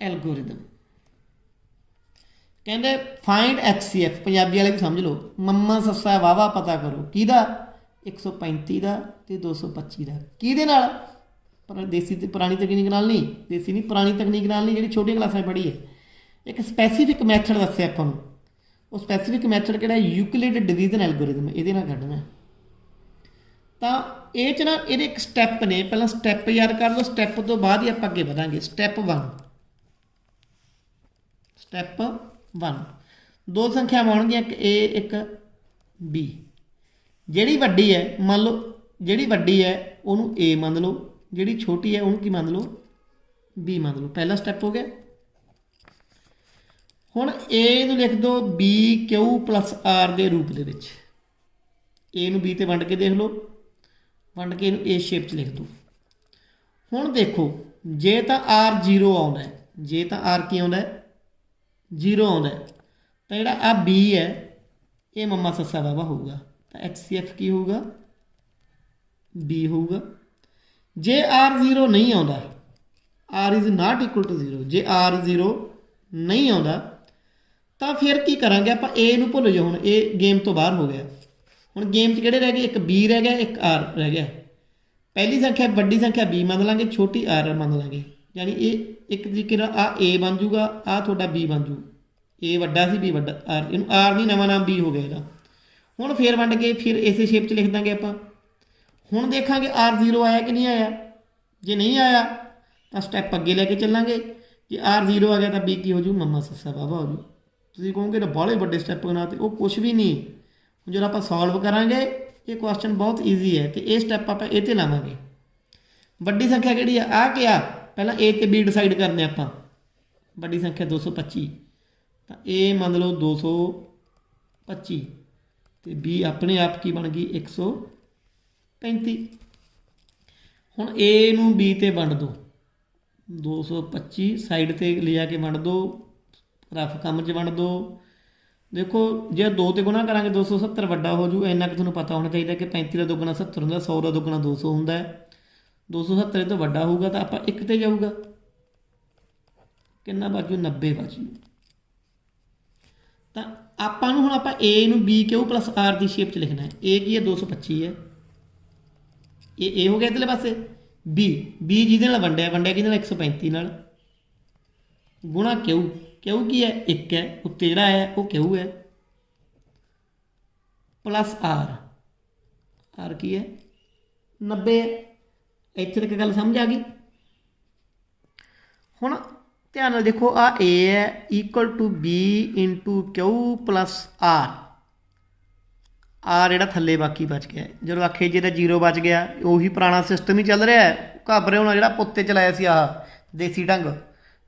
algorithm। कहते फाइंड HCF, पंजाबी वाले भी समझ लो, मम्मा सस्सा वावा पता करो किहदा 135 का ते 225 का, किहदे नाल? पर देसी ते पुरानी तकनीक नाल नहीं, देसी नहीं पुरानी तकनीक नाल नहीं, जिहड़ी छोटियां क्लासां पढ़ी है। एक स्पैसीफिक मैथड दस्सिया आपां नूं, वो स्पैसीफिक मैथड किहड़ा यूक्लिड डिवीजन एल्गोरिथम, इहदे नाल कढना। ਤਾਂ ਇਹ 'ਚ ਨਾ ਇਹਦੇ ਇੱਕ ਸਟੈਪ ਨੇ, ਪਹਿਲਾਂ ਸਟੈਪ ਯਾਦ ਕਰ ਲਓ, ਸਟੈਪ ਤੋਂ ਬਾਅਦ ਹੀ ਆਪਾਂ ਅੱਗੇ ਵਧਾਂਗੇ। ਸਟੈਪ 1 ਦੋ ਸੰਖਿਆਵਾਂ ਆਉਣਗੀਆਂ, ਇੱਕ A ਇੱਕ B। ਜਿਹੜੀ ਵੱਡੀ ਹੈ ਮੰਨ ਲਓ, ਜਿਹੜੀ ਵੱਡੀ ਹੈ ਉਹਨੂੰ A ਮੰਨ ਲਓ, ਜਿਹੜੀ ਛੋਟੀ ਹੈ ਉਹਨੂੰ ਕੀ ਮੰਨ ਲਓ, B ਮੰਨ ਲਓ। ਪਹਿਲਾ ਸਟੈਪ ਹੋ ਗਿਆ। ਹੁਣ A ਨੂੰ ਲਿਖ ਦਿਓ BQ + R ਦੇ ਰੂਪ ਦੇ ਵਿੱਚ। A ਨੂੰ B ਤੇ ਵੰਡ ਕੇ ਦੇਖ ਲਓ, ਵੰਡ ਕੇ ਇਹਨੂੰ A ਸ਼ੇਪ 'ਚ ਲਿਖ ਦਿਓ। ਹੁਣ ਦੇਖੋ ਜੇ ਤਾਂ R 0 ਆਉਂਦਾ, ਜੇ ਤਾਂ R ਕੀ ਆਉਂਦਾ 0 ਆਉਂਦਾ, ਤਾਂ ਜਿਹੜਾ ਆ B ਹੈ ਇਹ ਮੰਮਾ ਸੱਸਾ ਬਾਬਾ ਹੋਊਗਾ, ਤਾਂ HCF ਕੀ ਹੋਊਗਾ, B ਹੋਊਗਾ। ਜੇ R 0 ਨਹੀਂ ਆਉਂਦਾ, R is not equal to 0, ਜੇ R 0 ਨਹੀਂ ਆਉਂਦਾ ਤਾਂ ਫਿਰ ਕੀ ਕਰਾਂਗੇ ਆਪਾਂ, A ਨੂੰ ਭੁੱਲ ਜਾਓ। ਹੁਣ ਇਹ ਗੇਮ ਤੋਂ ਬਾਹਰ ਹੋ ਗਿਆ। ਹੁਣ ਗੇਮ 'ਚ ਕਿਹੜੇ ਰਹਿ ਗਏ, ਇੱਕ B ਰਹਿ ਗਿਆ, ਇੱਕ R ਰਹਿ ਗਿਆ। ਪਹਿਲੀ ਸੰਖਿਆ ਵੱਡੀ ਸੰਖਿਆ B ਮੰਨ ਲਾਂਗੇ, ਛੋਟੀ R ਮੰਨ ਲਾਂਗੇ। ਯਾਨੀ ਇਹ ਇੱਕ ਤਰੀਕੇ ਨਾਲ ਆ A ਬਣ ਜੂਗਾ, ਆ ਤੁਹਾਡਾ B ਬਣ ਜੂ। A ਵੱਡਾ ਸੀ, B ਵੱਡਾ, R, ਇਹਨੂੰ R ਨਹੀਂ ਨਵਾਂ ਨਾਮ B ਹੋ ਗਿਆ ਇਹਦਾ। ਹੁਣ ਫੇਰ ਵੰਡ ਕੇ ਫਿਰ ਇਸੇ ਸ਼ੇਪ 'ਚ ਲਿਖ ਦਾਂਗੇ ਆਪਾਂ। ਹੁਣ ਦੇਖਾਂਗੇ R 0 ਆਇਆ ਕਿ ਨਹੀਂ ਆਇਆ। ਜੇ ਨਹੀਂ ਆਇਆ ਤਾਂ ਸਟੈਪ ਅੱਗੇ ਲੈ ਕੇ ਚੱਲਾਂਗੇ। ਜੇ R 0 ਆ ਗਿਆ ਤਾਂ B ਕੀ ਹੋ ਜੂ, ਮੰਮਾ ਸੱਸਾ ਬਾਬਾ ਹੋ ਜੂ। ਤੁਸੀਂ ਕਹੋਗੇ ਤਾਂ ਬਾਹਲੇ ਵੱਡੇ ਸਟੈਪ ਬਣਾ ਤੇ, ਉਹ ਕੁਛ ਵੀ ਨਹੀਂ। ਜਦੋਂ ਆਪਾਂ ਸੋਲਵ ਕਰਾਂਗੇ ਇਹ ਕੁਐਸਚਨ ਬਹੁਤ ਈਜ਼ੀ ਹੈ, ਤੇ ਇਹ ਸਟੈਪ ਆਪਾਂ ਇਹ 'ਤੇ ਲਾਵਾਂਗੇ। ਵੱਡੀ ਸੰਖਿਆ ਕਿਹੜੀ ਆ, ਆ ਕਿ ਆ, ਪਹਿਲਾਂ A ਤੇ B ਡਿਸਾਈਡ ਕਰਨੇ ਆਪਾਂ। ਵੱਡੀ ਸੰਖਿਆ 225, ਤਾਂ A ਮੰਨ ਲਓ 225 ਤੇ B ਆਪਣੇ ਆਪ ਕੀ ਬਣ ਗਈ 135। ਹੁਣ A ਨੂੰ B ਤੇ ਵੰਡ ਦਿਓ, 225 ਸਾਈਡ 'ਤੇ ਲਿਜਾ ਕੇ ਵੰਡ ਦਿਓ, ਰਫ ਕੰਮ 'ਚ ਵੰਡ ਦਿਓ। ਦੇਖੋ ਜੇ 2 ਤੇ ਗੁਣਾ ਕਰਾਂਗੇ 270 ਵੱਡਾ ਹੋ ਜੂ। ਇੰਨਾ ਕਿ ਤੁਹਾਨੂੰ ਪਤਾ ਹੋਣਾ ਚਾਹੀਦਾ ਕਿ 35 ਦਾ ਦੁੱਗਣਾ 70 ਹੁੰਦਾ, 100 ਦਾ ਦੁੱਗਣਾ 200 ਹੁੰਦਾ। 270 ਤੋਂ ਵੱਡਾ ਹੋਊਗਾ ਤਾਂ ਆਪਾਂ 1 ਤੇ ਜਾਊਗਾ, ਕਿੰਨਾ ਬਾਜੂ 90 ਬਾਜੂ। ਤਾਂ ਆਪਾਂ ਨੂੰ ਹੁਣ ਆਪਾਂ A ਨੂੰ BQ + R ਦੀ ਸ਼ੇਪ 'ਚ ਲਿਖਣਾ ਹੈ। A ਕੀ ਹੈ 225 ਹੈ, ਇਹ A ਹੋ ਗਿਆ ਇੱਧਰਲੇ ਪਾਸੇ। B ਜਿਹਦੇ ਨਾਲ ਵੰਡਿਆ ਕਿਹਦੇ ਨਾਲ 135 ਨਾਲ, ਗੁਣਾ Q ਕੀ ਹੈ 1 ਹੈ, ਉੱਤੇ ਜਿਹੜਾ ਹੈ ਉਹ Q ਹੈ, ਪਲੱਸ R ਕੀ ਹੈ 90 ਹੈ। ਇੱਥੇ ਤੱਕ ਗੱਲ ਸਮਝ ਆ ਗਈ। ਹੁਣ ਧਿਆਨ ਨਾਲ ਦੇਖੋ, ਆ A ਹੈ = B × Q + R। ਜਿਹੜਾ ਥੱਲੇ ਬਾਕੀ ਬਚ ਗਿਆ। ਜਦੋਂ ਆਖੇ ਜੇ ਤਾਂ 0 ਬਚ ਗਿਆ, ਉਹੀ ਪੁਰਾਣਾ ਸਿਸਟਮ ਹੀ ਚੱਲ ਰਿਹਾ ਹੈ। ਘਾਬਰੇ ਹੋਣਾ, ਜਿਹੜਾ ਪੁੱਤੇ ਚਲਾਇਆ ਸੀ ਆਹ ਦੇਸੀ ਢੰਗ।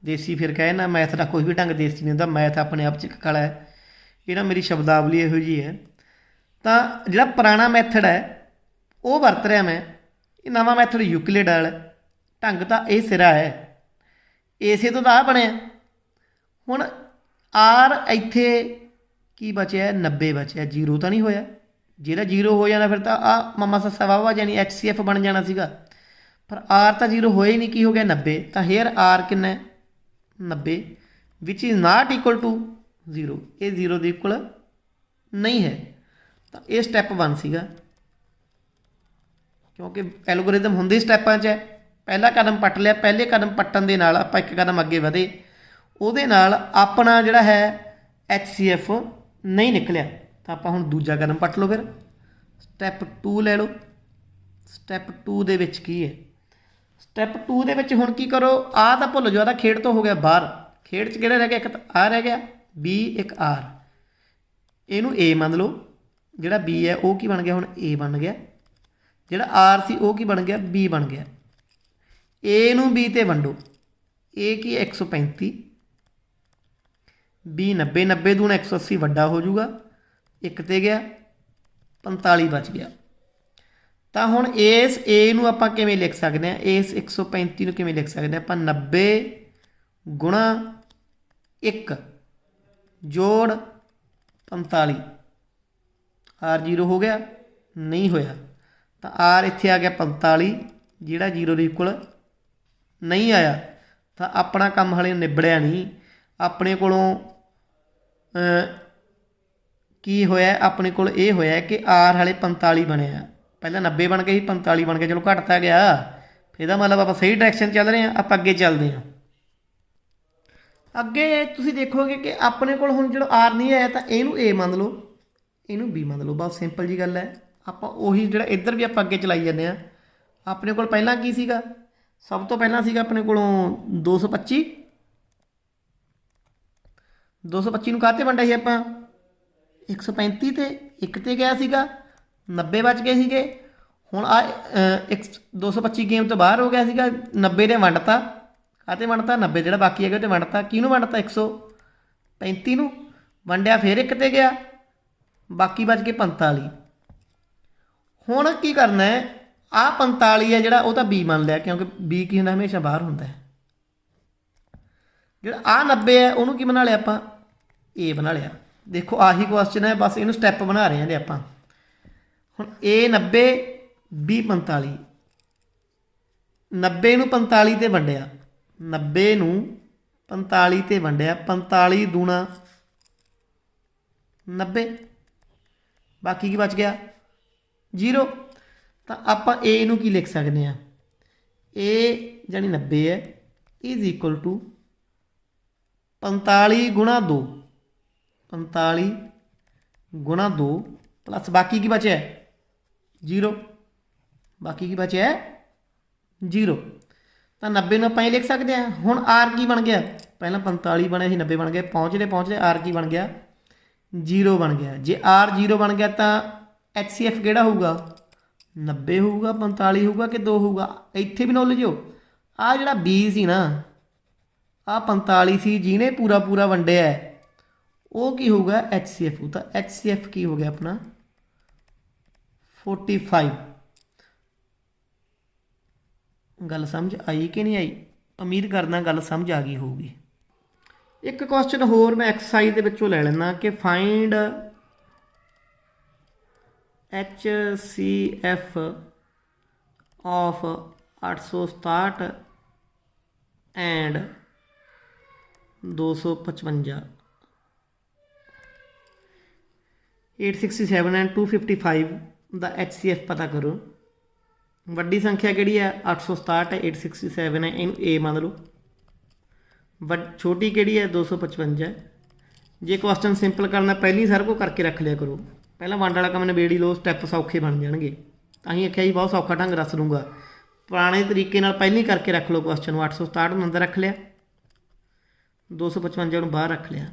ਦੇਸੀ ਫਿਰ ਕਹੇ ਨਾ, ਮੈਥ ਦਾ ਕੋਈ ਵੀ ਢੰਗ ਦੇਸੀ ਨਹੀਂ ਹੁੰਦਾ, ਮੈਥ ਆਪਣੇ ਆਪ 'ਚ ਇੱਕ ਕਲਾ ਹੈ। ਇਹ ਨਾ ਮੇਰੀ ਸ਼ਬਦਾਵਲੀ ਇਹੋ ਜਿਹੀ ਹੈ। ਤਾਂ ਜਿਹੜਾ ਪੁਰਾਣਾ ਮੈਥਡ ਹੈ ਉਹ ਵਰਤ ਰਿਹਾ ਮੈਂ, ਇਹ ਨਵਾਂ ਮੈਥਡ ਯੂਕਲਿਡ ਵਾਲਾ ਢੰਗ ਤਾਂ ਇਹ ਸਿਰਾ ਹੈ। ਇਸੇ ਤੋਂ ਤਾਂ ਆਹ ਬਣਿਆ। ਹੁਣ R ਇੱਥੇ ਕੀ ਬਚਿਆ 90 ਬਚਿਆ, 0 ਤਾਂ ਨਹੀਂ ਹੋਇਆ। ਜਿਹੜਾ 0 ਹੋ ਜਾਣਾ ਫਿਰ ਤਾਂ ਆ ਮੰਮਾ ਸੱਸਾ ਵਾਵਾ ਯਾਨੀ HCF ਬਣ ਜਾਣਾ ਸੀਗਾ, ਪਰ R ਤਾਂ 0 ਹੋਇਆ ਹੀ ਨਹੀਂ। ਕੀ ਹੋ ਗਿਆ 90, ਤਾਂ ਹੇਅਰ R ਕਿੰਨਾ 90, ਵਿਚ ਇਜ਼ ਨਾਟ ਇਕੁਅਲ ਟੂ 0, ਇਹ 0 ਦੇ ਇਕੁਅਲ ਨਹੀਂ ਹੈ। ਤਾਂ ਇਹ ਸਟੈਪ 1 ਸੀਗਾ, ਕਿਉਂਕਿ ਐਲਗੋਰਿਦਮ ਹੁੰਦੇ ਸਟੈਪਾਂ 'ਚ ਹੈ। ਪਹਿਲਾ ਕਦਮ ਪੱਟ ਲਿਆ, ਪਹਿਲੇ ਕਦਮ ਪੱਟਣ ਦੇ ਨਾਲ ਆਪਾਂ ਇੱਕ ਕਦਮ ਅੱਗੇ ਵਧੇ, ਉਹਦੇ ਨਾਲ ਆਪਣਾ ਜਿਹੜਾ ਹੈ HCF ਨਹੀਂ ਨਿਕਲਿਆ, ਤਾਂ ਆਪਾਂ ਹੁਣ ਦੂਜਾ ਕਦਮ ਪੱਟ ਲਓ। ਫਿਰ ਸਟੈਪ 2 ਲੈ ਲਓ। ਸਟੈਪ 2 ਦੇ ਵਿੱਚ ਕੀ ਹੈ, ਸਟੈਪ 2 ਦੇ ਵਿੱਚ ਹੁਣ ਕੀ ਕਰੋ, ਆਹ ਤਾਂ ਭੁੱਲ ਜਾਓ, ਤਾਂ ਖੇਡ ਤੋਂ ਹੋ ਗਿਆ ਬਾਹਰ। ਖੇਡ 'ਚ ਕਿਹੜਾ ਰਹਿ ਗਿਆ, ਇੱਕ ਤਾਂ ਆ ਰਹਿ ਗਿਆ B, ਇੱਕ R। ਇਹਨੂੰ A ਮੰਨ ਲਓ, ਜਿਹੜਾ B ਹੈ ਉਹ ਕੀ ਬਣ ਗਿਆ ਹੁਣ A ਬਣ ਗਿਆ, ਜਿਹੜਾ R ਸੀ ਉਹ ਕੀ ਬਣ ਗਿਆ B ਬਣ ਗਿਆ। A ਨੂੰ B ਤੇ ਵੰਡੋ, A ਕੀ 135, B 90, 90 ਦੂਣਾ 180 ਵੱਡਾ ਹੋ ਜਾਊਗਾ, 1 ਤੇ ਗਿਆ 45 ਬਚ ਗਿਆ। ਤਾਂ ਹੁਣ ਇਸ A ਨੂੰ ਆਪਾਂ ਕਿਵੇਂ ਲਿਖ ਸਕਦੇ ਹਾਂ, ਇਸ 135 ਨੂੰ ਕਿਵੇਂ ਲਿਖ ਸਕਦੇ ਹਾਂ ਆਪਾਂ, 90 ਗੁਣਾ 1 ਜੋੜ 45, R 0 ਹੋ ਗਿਆ, नहीं होया, तो R इत्थे आ गया 45, जिहड़ा 0 दे इक्वल नहीं आया, तो अपना काम हाले निबड़िया नहीं। अपने कोलों की होया, अपने कोल ये होया कि R हाले 45 बनिया, पहला 90 बन गया, 45 बन गया, चलो घटता गया, फिर मतलब आप सही डायरैक्शन चल रहे हैं, आप अगे चलते हैं। अगे तुसीं देखोगे कि अपने कोल हुण जो R नहीं आया, तो इहनूं A मान लो, इहनूं B मान लो, बहुत सिंपल जी गल है। आप उही जो इधर भी आप अगे चलाई जाने, अपने को पहला की सीगा, सब तो पहला सीगा अपने को 225, 225 नूं काहते वंडिया सी आपां, 135 ते एक ते गया सीगा, 90 बच गए सीगे। हुण आ 225 गेम तो बाहर हो गया सीगा, 90 ने वंडता, काहते वंडता, 90 जिहड़ा बाकी है ते वंडता, किहनूं वंडता, 135 नूं वंडिया, फिर एक ते गया, बाकी बच गए 45। हुण की करना है, आ 45 है जिहड़ा, वो तो B मान लिया, क्योंकि B की होंदा हमेशा बाहर होंदा है। जिहड़ा आ 90 है उहनूं की बना लिया आपां, A बना लिया। देखो आही क्वेश्चन है, बस इहनूं स्टैप बना रहे हैं आपां। हुण A 90 B 45, 90 नूं 45 ते वंडिया, 90 नूं 45 ते वंडिया, 45 दूणा 90, बाकी की बच गया 0। तो आप A नूं की लिख सकते हैं, A जानी 90 है इज इक्वल टू 45 गुणा 2, 45 गुणा 2 प्लस बाकी की बचे 0, बाकी की बचे 0। तो 90 में आप लिख सकते हैं। हुण R की बन गया, पहला 45 बने ही 90 बन गए, पहुँचते पहुँचते R की बन गया 0 बन गया। जे R 0 बन गया तो HCF किहड़ा होगा, 90 होगा, 45 होगा कि 2 होगा। इत्थे भी नॉलेज हो, आ जिहड़ा B सी ना, आ 45 सी, जिन्हें पूरा पूरा वंडिया है, वो की होगा HCF, तो HCF की हो गया अपना 45। गल समझ आई कि नहीं आई, उम्मीद करना गल समझ आ गई होगी। एक क्वेश्चन होर मैं एक्सरसाइज के विचों ले लेना कि find HCF of 867 and 255, 867 and 255 दा HCF पता करो। वड्डी संख्या किहड़ी है, 867 है, 867 है, इनू A मान लो। छोटी किहड़ी है, 255 है। जे क्वेश्चन सिंपल करना, पहली सारे को करके रख लिया करो, पहला वंड वाला काम निबेड़ी लो, स्टैप सौखे बन जाएंगे। तां ही आख्या जी बहुत सौखा ढंग दस दूंगा, पुराने तरीके नाल पहले ही करके रख लो क्वेश्चन। 867 अंदर रख लिया, 255 नूं बाहर रख लिया,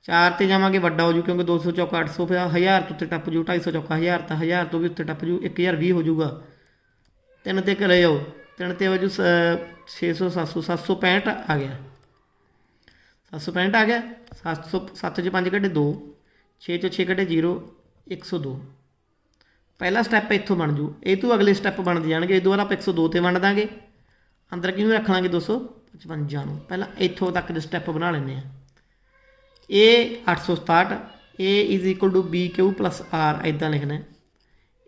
4 ते जावांगे वड्डा हो जू, क्योंकि 200 चौका 800, फिर 1000 तो उत्ते टप जू, 250 चौका 1000, तो 1000 तो भी उत्ते टप जू, 1020 हो जूगा। 3 ते घरे जाओ, 3 ते हो जू 600 700 765 आ गया, 765 आ गया। 700 7 च 5 कटे 2, 6 च 6 कटे 0, 102। पहला स्टैप इत्थों बन जू, ये तो अगले स्टैप बनते जाएंगे। इस बार आप 102 ते वंड देंगे, अंदर किनूं रख लांगे 255 नूं। पहला इत्थों तक दे स्टैप बना लेने। A 867, a is equal to b q plus r, इदां लिखना है।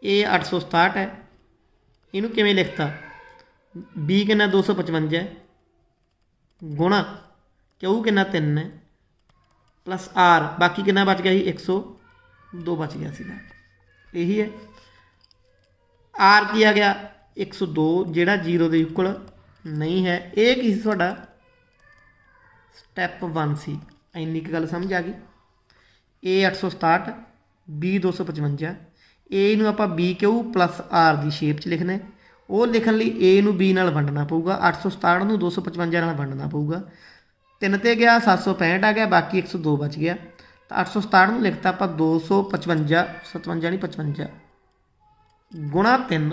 ए 867 है, इनू किवें लिखता, बी कितना 255 है, गुणा क्यू कितना 3 है, प्लस आर बाकी कितना बच गया, 102 बच गया सीगा। यही है आर की आ गया 102, जिहड़ा 0 के इक्वल नहीं है। ये की तुहाडा स्टैप 1 सी। इन्नी गल समझ आ गई। ए 867, बी 255, ए नूं आपां बी क्यू प्लस आर की शेप च लिखना है। वो लिखण लई ए नूं बी नाल वंडना पऊगा, 867 नूं 255 नाल वंडना पऊगा। 3 ते गया 765 आ गया, बाकी 102 बच गया। तो 867 नूं लिखता आपां 255, 57 नहीं 55 गुणा 3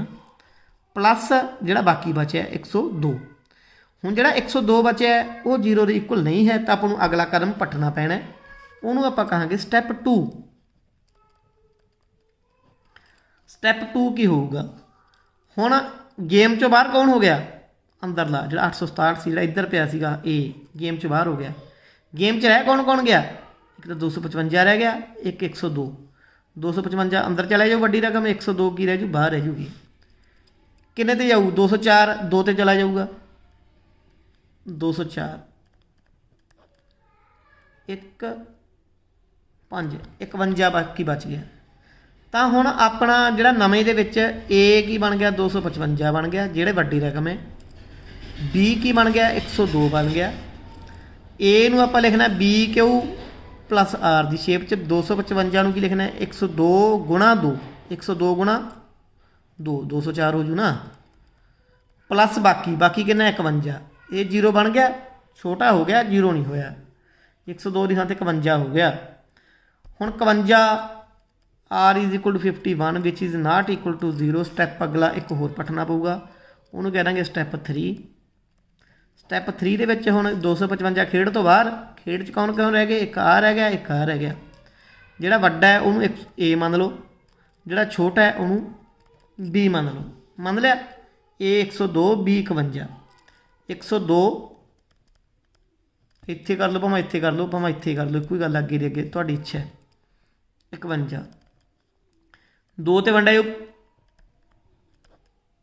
प्लस जिहड़ा बाकी बचा 102। हुण जिहड़ा 102 बचा है वो 0 के इक्वल नहीं है, तो आपां नूं अगला कदम पट्टना पैना है। उहनूं आपां कहांगे स्टैप 2। ਸਟੈਪ 2 ਕੀ ਹੋਊਗਾ। ਹੁਣ ਗੇਮ 'ਚੋਂ ਬਾਹਰ ਕੌਣ ਹੋ ਗਿਆ, ਅੰਦਰਲਾ ਜਿਹੜਾ 867 ਸੀ, ਜਿਹੜਾ ਇੱਧਰ ਪਿਆ ਸੀਗਾ ਇਹ ਗੇਮ 'ਚ ਬਾਹਰ ਹੋ ਗਿਆ। ਗੇਮ 'ਚ ਰਹਿ ਕੌਣ ਗਿਆ, ਇੱਕ ਤਾਂ 255 ਰਹਿ ਗਿਆ, ਇੱਕ 102। 255 ਅੰਦਰ ਚਲਾ ਜਾਊ ਵੱਡੀ ਰਕਮ, 102 ਕੀ ਰਹਿ ਜੂ, ਬਾਹਰ ਰਹਿ ਜੂਗੀ। ਕਿੰਨੇ ਤੇ ਜਾਊ, 204 2 ਤੇ ਚਲਾ ਜਾਊਗਾ, 204 1 5 51 ਬਾਕੀ ਬਚ ਗਿਆ। ਤਾਂ ਹੁਣ ਆਪਣਾ ਜਿਹੜਾ ਨਵੇਂ ਦੇ ਵਿੱਚ A ਕੀ ਬਣ ਗਿਆ, 255 ਬਣ ਗਿਆ ਜਿਹੜੇ ਵੱਡੀ ਰਕਮ ਹੈ। B ਕੀ ਬਣ ਗਿਆ, 102 ਬਣ ਗਿਆ। A ਨੂੰ ਆਪਾਂ ਲਿਖਣਾ BQ ਪਲੱਸ R ਦੀ ਸ਼ੇਪ 'ਚ। 255 ਨੂੰ ਕੀ ਲਿਖਣਾ, 102 ਗੁਣਾ 2, 102 ਗੁਣਾ 2, 204 ਹੋ ਜੂ ਨਾ, ਪਲੱਸ ਬਾਕੀ ਕਿੰਨਾ 51। ਇਹ 0 ਬਣ ਗਿਆ, ਛੋਟਾ ਹੋ ਗਿਆ, 0 ਨਹੀਂ ਹੋਇਆ, 102 ਦੀ ਥਾਂ 'ਤੇ 51 ਹੋ ਗਿਆ। ਹੁਣ 51 R is equal to 51 which is not equal to 0। Step ਅਗਲਾ ਇੱਕ ਹੋਰ ਪੱਟਣਾ ਪਊਗਾ, ਉਹਨੂੰ ਕਹਿ ਦਾਂਗੇ ਸਟੈਪ 3। ਸਟੈਪ 3 ਦੇ ਵਿੱਚ ਹੁਣ 255 ਖੇਡ ਤੋਂ ਬਾਹਰ, ਖੇਡ 'ਚ ਕੌਣ ਰਹਿ ਗਏ, ਇੱਕ ਆ ਰਹਿ ਗਿਆ, ਇੱਕ ਆ ਰਹਿ ਗਿਆ। ਜਿਹੜਾ ਵੱਡਾ ਹੈ ਉਹਨੂੰ A ਮੰਨ ਲਓ, ਜਿਹੜਾ ਛੋਟਾ ਹੈ ਉਹਨੂੰ B ਮੰਨ ਲਓ। ਮੰਨ ਲਿਆ, A 102 B 51। 102 ਇੱਥੇ ਕਰ ਲਓ, ਭਾਵੇਂ ਇੱਥੇ ਕਰ ਲਓ, ਭਾਵੇਂ ਇੱਥੇ ਕਰ ਲਓ, ਇੱਕੋ ਹੀ ਗੱਲ ਅੱਗੇ ਦੀ ਅੱਗੇ ਤੁਹਾਡੀ ਇੱਛਾ ਹੈ। 51 2 ਤੇ ਵੰਡਿਆ,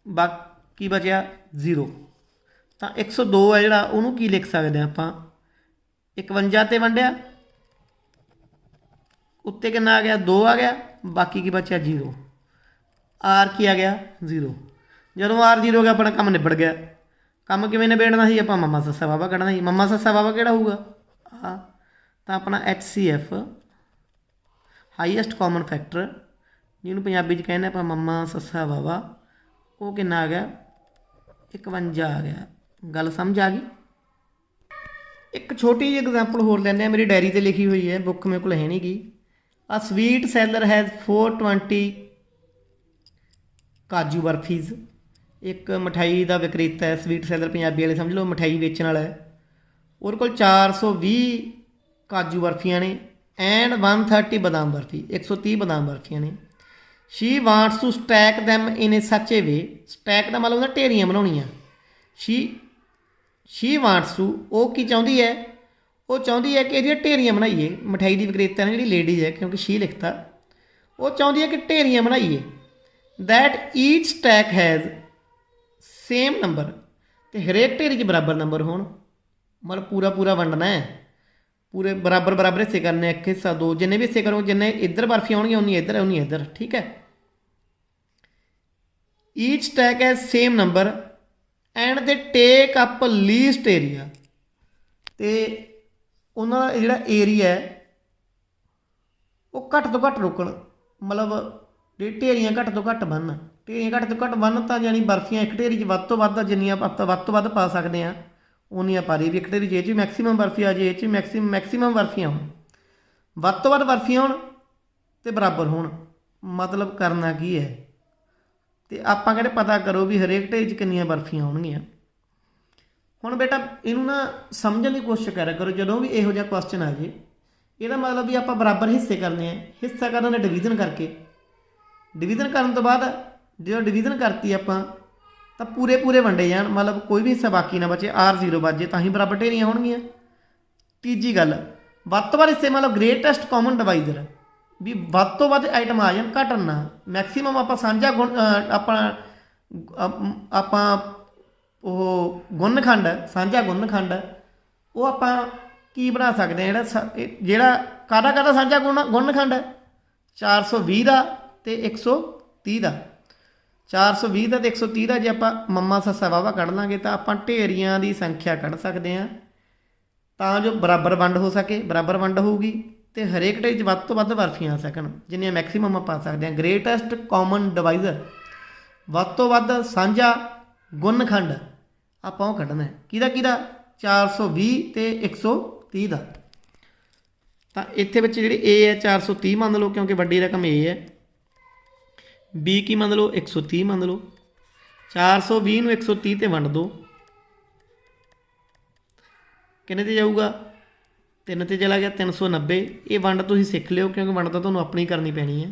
ਬਾਕੀ ਬਚਿਆ 0। ਤਾਂ 102 ਹੈ ਜਿਹੜਾ, ਉਹਨੂੰ ਕੀ ਲਿਖ ਸਕਦੇ ਹਾਂ ਆਪਾਂ, 51 ਤੇ ਵੰਡਿਆ, ਉੱਤੇ ਕਿੰਨਾ ਆ ਗਿਆ, 2 ਆ ਗਿਆ, ਬਾਕੀ ਕੀ ਬਚਿਆ 0। R ਕੀ ਆ ਗਿਆ, 0। ਜਦੋਂ R 0 ਹੋ ਗਿਆ ਆਪਣਾ ਕੰਮ ਨਿਬੜ ਗਿਆ। ਕੰਮ ਕਿਵੇਂ ਨਿਬੇੜਨਾ ਸੀ, ਆਪਾਂ ਮੰਮਾ ਸੱਸਾ ਬਾਬਾ ਕੱਢਣਾ ਸੀ। ਮੰਮਾ ਸੱਸਾ ਬਾਬਾ ਕਿਹੜਾ ਹੋਊਗਾ, ਆ ਤਾਂ ਆਪਣਾ HCF ਹਾਈਐਸਟ ਕਾਮਨ ਫੈਕਟਰ, ਜਿਹਨੂੰ ਪੰਜਾਬੀ 'ਚ ਕਹਿੰਦੇ ਆਪਾਂ ਮੰਮਾ ਸੱਸਾ ਬਾਬਾ, ਉਹ ਕਿੰਨਾ ਆ ਗਿਆ, 51 ਆ ਗਿਆ। ਗੱਲ ਸਮਝ ਆ ਗਈ। ਇੱਕ ਛੋਟੀ ਜਿਹੀ ਐਗਜ਼ਾਮਪਲ ਹੋਰ ਲੈਂਦੇ ਹਾਂ, ਮੇਰੀ ਡਾਇਰੀ 'ਤੇ ਲਿਖੀ ਹੋਈ ਹੈ, ਬੁੱਕ ਮੇਰੇ ਕੋਲ ਹੈ ਨਹੀਂ ਗੀ। ਆ sweet seller has 420 kaju burpees. ਇੱਕ ਮਿਠਾਈ ਦਾ ਵਿਕਰੇਤਾ ਹੈ, ਸਵੀਟ ਸੈਲਰ ਪੰਜਾਬੀ ਵਾਲੇ ਸਮਝ ਲਓ ਮਿਠਾਈ ਵੇਚਣ ਵਾਲਾ ਹੈ। ਉਹਦੇ ਕੋਲ 420 ਕਾਜੂ ਬਰਫੀਆਂ ਨੇ ਐਂਡ 130 ਬਦਾਮ ਬਰਫੀ, 130 ਬਦਾਮ ਬਰਫੀਆਂ ਨੇ। She wants to stack them in a such a way. Stack ਦਾ ਮਤਲਬ ਹੁੰਦਾ ਢੇਰੀਆਂ ਬਣਾਉਣੀਆਂ। ਸ਼ੀ ਵਾਂਟਸ ਟੂ, ਉਹ ਕੀ ਚਾਹੁੰਦੀ ਹੈ, ਉਹ ਚਾਹੁੰਦੀ ਹੈ ਕਿ ਇਹਦੀਆਂ ਢੇਰੀਆਂ ਬਣਾਈਏ। ਮਿਠਾਈ ਦੀ ਵਿਕਰੇਤਾ ਨੇ ਜਿਹੜੀ ਲੇਡੀਜ਼ ਹੈ, ਕਿਉਂਕਿ ਸ਼ੀ ਲਿਖਤਾ, ਉਹ ਚਾਹੁੰਦੀ ਹੈ ਕਿ ਢੇਰੀਆਂ ਬਣਾਈਏ। That each stack has same number, ਅਤੇ ਹਰੇਕ ਢੇਰੀ 'ਚ ਬਰਾਬਰ ਨੰਬਰ ਹੋਣ। ਮਤਲਬ ਪੂਰਾ ਵੰਡਣਾ ਹੈ, ਪੂਰੇ ਬਰਾਬਰ ਹਿੱਸੇ ਕਰਨੇ, ਇੱਕ ਹਿੱਸਾ 2, ਜਿੰਨੇ ਵੀ ਹਿੱਸੇ ਕਰੋ, ਜਿੰਨੇ ਇੱਧਰ ਬਰਫੀਆਂ ਆਉਣਗੀਆਂ ਉਨੀ ਇੱਧਰ, ਉਨੀ ਇੱਧਰ, ਠੀਕ ਹੈ। ਈਚ ਸਟੈਕ ਹੈ ਸੇਮ ਨੰਬਰ ਐਂਡ ਦੇ ਟੇਕ ਅਪ ਲੀਸਟ ਏਰੀਆ। ਅਤੇ ਉਹਨਾਂ ਦਾ ਜਿਹੜਾ ਏਰੀਆ ਹੈ ਉਹ ਘੱਟ ਤੋਂ ਘੱਟ ਰੁਕਣ, ਮਤਲਬ ਜਿਹੜੀ ਢੇਰੀਆਂ ਘੱਟ ਤੋਂ ਘੱਟ ਬਣਨ। ਢੇਰੀਆਂ ਘੱਟ ਤੋਂ ਘੱਟ ਬਣਨ ਤਾਂ ਯਾਨੀ ਬਰਫੀਆਂ ਇੱਕ ਢੇਰੀ 'ਚ ਵੱਧ ਤੋਂ ਵੱਧ, ਜਿੰਨੀਆਂ ਆਪਾਂ ਵੱਧ ਤੋਂ ਵੱਧ ਪਾ ਸਕਦੇ ਹਾਂ ਉਨੀਆਂ ਪਾ ਰਹੀ ਵੀ। ਇੱਕ ਢੇਰੀ 'ਚ ਇਹ 'ਚ ਮੈਕਸੀਮਮ ਬਰਫੀ ਆ ਜੇ, ਇਹ 'ਚ ਮੈਕਸੀਮਮ ਬਰਫੀਆਂ ਹੋਣ, ਵੱਧ ਤੋਂ ਵੱਧ ਬਰਫੀਆਂ ਹੋਣ ਅਤੇ ਬਰਾਬਰ ਹੋਣ। ਮਤਲਬ ਕਰਨਾ ਕੀ ਹੈ, ਅਤੇ ਆਪਾਂ ਕਹਿੰਦੇ ਪਤਾ ਕਰੋ ਵੀ ਹਰੇਕ ਢੇਰੀ 'ਚ ਕਿੰਨੀਆਂ ਬਰਫੀਆਂ ਹੋਣਗੀਆਂ। ਹੁਣ ਬੇਟਾ ਇਹਨੂੰ ਨਾ ਸਮਝਣ ਦੀ ਕੋਸ਼ਿਸ਼ ਕਰਿਆ ਕਰੋ, ਜਦੋਂ ਵੀ ਇਹੋ ਜਿਹਾ ਕੁਐਸਚਨ ਆ ਜੇ, ਇਹਦਾ ਮਤਲਬ ਵੀ ਆਪਾਂ ਬਰਾਬਰ ਹਿੱਸੇ ਕਰਨੇ ਆ। ਹਿੱਸਾ ਕਰਨ ਦਾ ਡਿਵੀਜ਼ਨ ਕਰਕੇ, ਡਿਵੀਜ਼ਨ ਕਰਨ ਤੋਂ ਬਾਅਦ ਜਦੋਂ ਡਿਵੀਜ਼ਨ ਕਰਤੀ ਆਪਾਂ ਤਾਂ ਪੂਰੇ ਵੰਡੇ ਜਾਣ, ਮਤਲਬ ਕੋਈ ਵੀ ਹਿੱਸਾ ਬਾਕੀ ਨਾ ਬਚੇ। R 0 ਬਚ ਜੇ ਤਾਂ ਹੀ ਬਰਾਬਰ ਢੇਰੀਆਂ ਹੋਣਗੀਆਂ। ਤੀਜੀ ਗੱਲ, ਵੱਧ ਤੋਂ ਵੱਧ ਹਿੱਸੇ, ਮਤਲਬ ਗ੍ਰੇਟੈਸਟ ਕਾਮਨ ਡਿਵਾਈਜ਼ਰ, ਵੀ ਵੱਧ ਤੋਂ ਵੱਧ ਆਈਟਮ ਆ ਜਾਣ, ਘਟਣ ਨਾ। ਮੈਕਸੀਮਮ ਆਪਾਂ ਸਾਂਝਾ ਗੁਣ, ਆਪਾਂ ਉਹ ਗੁਣਨਖੰਡ, ਸਾਂਝਾ ਗੁਣਨਖੰਡ, ਉਹ ਆਪਾਂ ਕੀ ਬਣਾ ਸਕਦੇ ਹਾਂ, ਜਿਹੜਾ ਕਾਹਦਾ ਸਾਂਝਾ ਗੁਣਨਖੰਡ ਹੈ, 420 ਦਾ ਅਤੇ 130 ਦਾ। 420 ਦਾ ਅਤੇ 130 ਦਾ ਜੇ ਆਪਾਂ ਮੰਮਾ ਸੱਸਾ ਵਾਹਵਾ ਕੱਢ ਲਾਂਗੇ ਤਾਂ ਆਪਾਂ ਢੇਰੀਆਂ ਦੀ ਸੰਖਿਆ ਕੱਢ ਸਕਦੇ ਹਾਂ, ਤਾਂ ਜੋ ਬਰਾਬਰ ਵੰਡ ਹੋ ਸਕੇ। ਬਰਾਬਰ ਵੰਡ ਹੋਊਗੀ ਅਤੇ ਹਰੇਕ ਢੇਰੀ 'ਚ ਵੱਧ ਤੋਂ ਵੱਧ ਬਰਫੀਆਂ ਆ ਸਕਣ, ਜਿੰਨੀਆਂ ਮੈਕਸੀਮਮ ਆਪਾਂ ਪਾ ਸਕਦੇ ਹਾਂ। ਗ੍ਰੇਟੈਸਟ ਕਾਮਨ ਡਿਵਾਈਜ਼ਰ, ਵੱਧ ਤੋਂ ਵੱਧ ਸਾਂਝਾ ਗੁਣਨਖੰਡ ਆਪਾਂ ਉਹ ਕੱਢਣਾ ਹੈ। ਕਿਹਦਾ 420 ਅਤੇ 130 ਦਾ। ਤਾਂ ਇੱਥੇ ਵਿੱਚ ਜਿਹੜੀ A ਹੈ 430 ਮੰਨ ਲਓ, ਕਿਉਂਕਿ ਵੱਡੀ ਰਕਮ A ਹੈ। B ਕੀ ਮੰਨ ਲਓ, 130 ਮੰਨ ਲਓ। 420 ਨੂੰ 130 'ਤੇ ਵੰਡ ਦਿਓ, ਕਿੰਨੇ 'ਤੇ ਜਾਊਗਾ, 3 'ਤੇ ਚਲਾ ਗਿਆ, 390। ਇਹ ਵੰਡ ਤੁਸੀਂ ਸਿੱਖ ਲਿਓ, ਕਿਉਂਕਿ ਵੰਡ ਤਾਂ ਤੁਹਾਨੂੰ ਆਪਣੀ ਕਰਨੀ ਪੈਣੀ ਹੈ।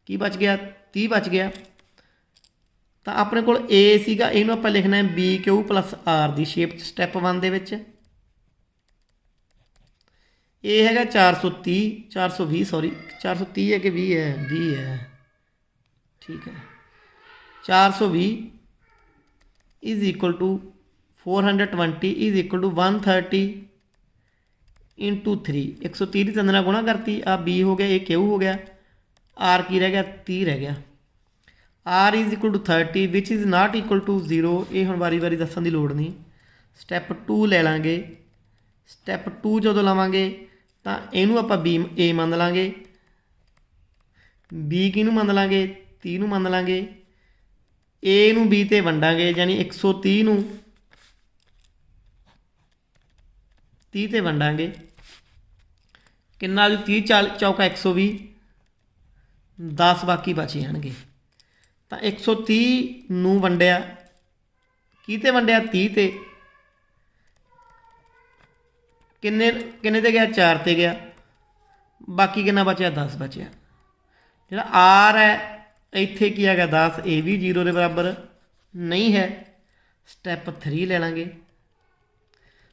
ਕੀ ਬਚ ਗਿਆ, 30 ਬਚ ਗਿਆ। ਤਾਂ ਆਪਣੇ ਕੋਲ ਏ ਸੀਗਾ, ਇਹਨੂੰ ਆਪਾਂ ਲਿਖਣਾ ਹੈ ਬੀ ਕਿਊ ਪਲੱਸ ਆਰ ਦੀ ਸ਼ੇਪ 'ਚ ਸਟੈਪ 1 ਦੇ ਵਿੱਚ। ਇਹ ਹੈਗਾ 420 ਸੌਰੀ 430 ਹੈ ਕਿ 20 ਹੈ, 20 ਹੈ, ਠੀਕ ਹੈ। 420 is equal to 420 is equal to 130 into 3। 130 ਦੀ 3 ਨਾਲ ਗੁਣਾ ਕਰਤੀ, ਆ बी हो गया, ये क्यू हो गया, आर की रह गया 30 रह गया। R is equal to 30 which is not equal to 0। ये हुण वारी वारी दस्सण दी लोड़ नहीं। स्टैप 2 ले लांगे। स्टैप 2 जदों लवांगे तो इनू आपां बी ए मन लांगे, बी किनू मन लांगे 30 नूं मन लांगे, ए नूं बी ते वंडांगे, यानी 130 नूं 30 ते वंडांगे, किन्ना आजू 30 चौका 120, 10 बाकी बच जाणगे। तो 130 नूं वंडिया की ते वंडिया 30 ते, किन्ने किन्ने ते गया 4 ते गया, बाकी किन्ना बचया 10 बचया। जिहड़ा आर है इत्थे की आ गया 10, ये भी 0 के बराबर नहीं है। स्टैप 3 ले लांगे।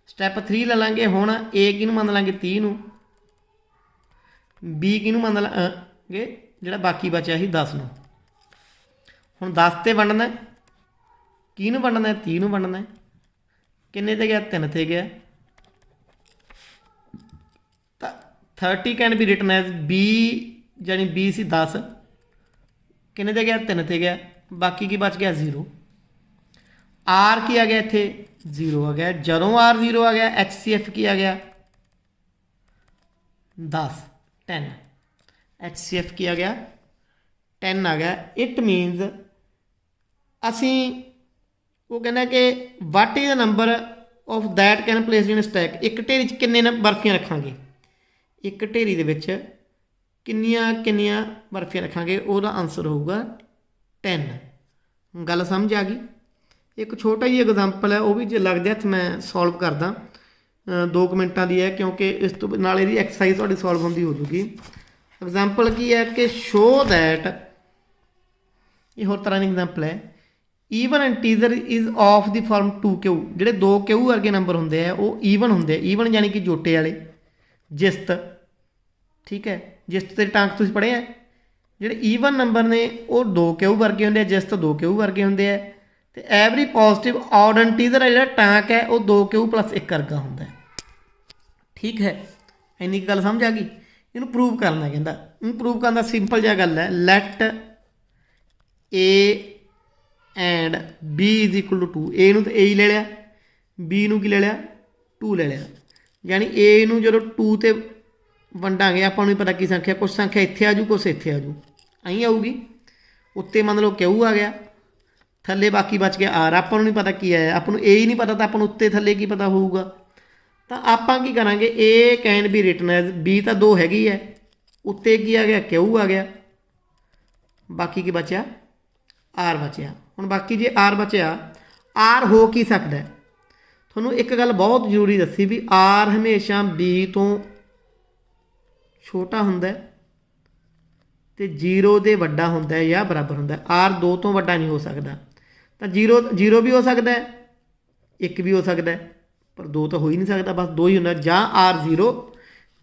स्टैप 3 ले लांगे। हुण ए किनू मन लांगे 30 नूं, बी किनू मन लांगे जिहड़ा बाकी बचया ही 10 नूं। हुण 10 ते वंडना, किनू वंडना 30 नूं वंडना, किन्ने ते गया 3 ते गया। 30 can be written as B, यानी बी सी 10, किन्ने ते गया 3 ते गया, बाकी की बच गया 0। आर की आ गया इत्थे 0 आ गया। जदों आर 0 आ गया HCF की आ गया 10 HCF की आ गया 10 आ गया। इट मीनस असी वो कहना कि what is the number of that can place in stack. एक ढेरी च किन्ने बर्फियां रखांगे, एक ढेरी दे विच किन्नियां किन्नियां बर्फियां रखांगे, ਉਹਦਾ आंसर होगा 10। गल समझ आ गई। एक छोटा जी एग्जाम्पल है, वो भी जे लगदे हत्थ मैं सॉल्व करदा, 2 मिनटां दी है, क्योंकि इस तो नाल इहदी एक्सरसाइज तुहाडी सॉल्व होंदी हो जूगी। एग्जाम्पल की है कि शो दैट, ये होर तरह की एग्जाम्पल है, even integer is of the form 2Q। जिहड़े 2Q वर्गे नंबर होंदे आ वो ईवन होंदे, ईवन यानी कि जोटे वाले, जिस्त, ठीक है, जिस्त के टांक तुसीं पढ़े है। जिहड़े ईवन नंबर ने वो 2Q वर्गे होंदे, जिस्त 2Q वर्गे होंदे है। तो एवरी पॉजिटिव ऑड इंटीजर है जिहड़ा टांक है वो 2Q प्लस 1 वर्गा होंदा है, ठीक है। इन्नी गल समझ आ गई। इनू प्रूव करना, कहता इनू प्रूव करना सिंपल जिहा गल है। Let A and B is equal to 2। A नूं तो ए ही ले लिया, बी नूं की ले लिया 2 ले लिया, यानी ए नूं जदों 2 ते वंडांगे आपां नूं पता की संख्या, कुछ संख्या इत्थे आ जू, कुछ इत्थे आ जू, आई आऊगी। उत्ते मान लो क्यू आ गया, थल्ले बाकी बच गया आर, आपां नूं नहीं पता की आया, आपां नूं ए ही नहीं पता, तो आपां नूं उत्ते थल्ले की पता होऊगा। तो आपां की करांगे, a can be written as, b तो 2 हैगी है, उत्ते की आ गया क्यू आ गया, बाकी की बचा आर बचया। हुण बाकी जे आर बचया, आर हो की सकता है, थोनों एक गल बहुत जरूरी दसी भी आर हमेशा बी तो छोटा हुंदा है ते 0 दे वड्डा हुंदा है या बराबर हुंदा है। आर 2 तो वड्डा नहीं हो सकता। तो 0 भी हो सकता है, 1 भी हो सकता है, पर 2 तो हो ही नहीं सकता, बस 2 ही होंदा, जां आर 0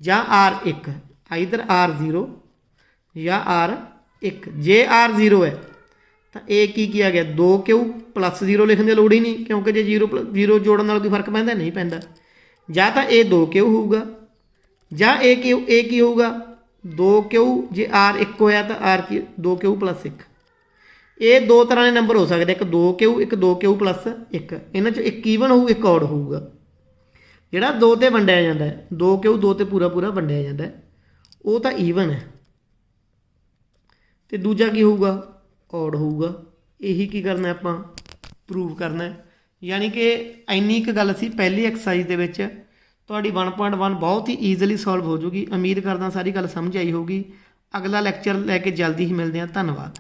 जां आर 1, आइदर आर 0 या आर 1। जे आर 0 है तो ये की आ गया 2Q प्लस 0 लिखने की लोड़ ही नहीं, क्योंकि जो 0 जोड़न नाल कोई फर्क पैंदा नहीं पैंदा। जां तो ये 2Q होऊगा, जां ए की होऊगा 2Q, जे आर 1 होया तो आर की 2Q प्लस 1। ये 2 तरह के नंबर हो सकते, एक 2Q, एक 2Q प्लस 1। इन्हां चों एक ईवन होऊ, एक ऑड होऊगा। जिहड़ा 2 ते वंडिया जांदा है, 2Q 2 ते पूरा पूरा वंडिया जांदा है, वो तो ईवन है, तो दूजा की होऊगा ऑड होऊगा। यही की करना आपां प्रूव करना है। यानी कि इन्नी एक गल सी पहली एक्सरसाइज दे विच, तुहाडी 1.1 बहुत ही ईजिली सॉल्व हो जूगी। उम्मीद करदा सारी गल समझ आई होगी। अगला लैक्चर लैके जल्दी ही मिलते हैं। धन्यवाद।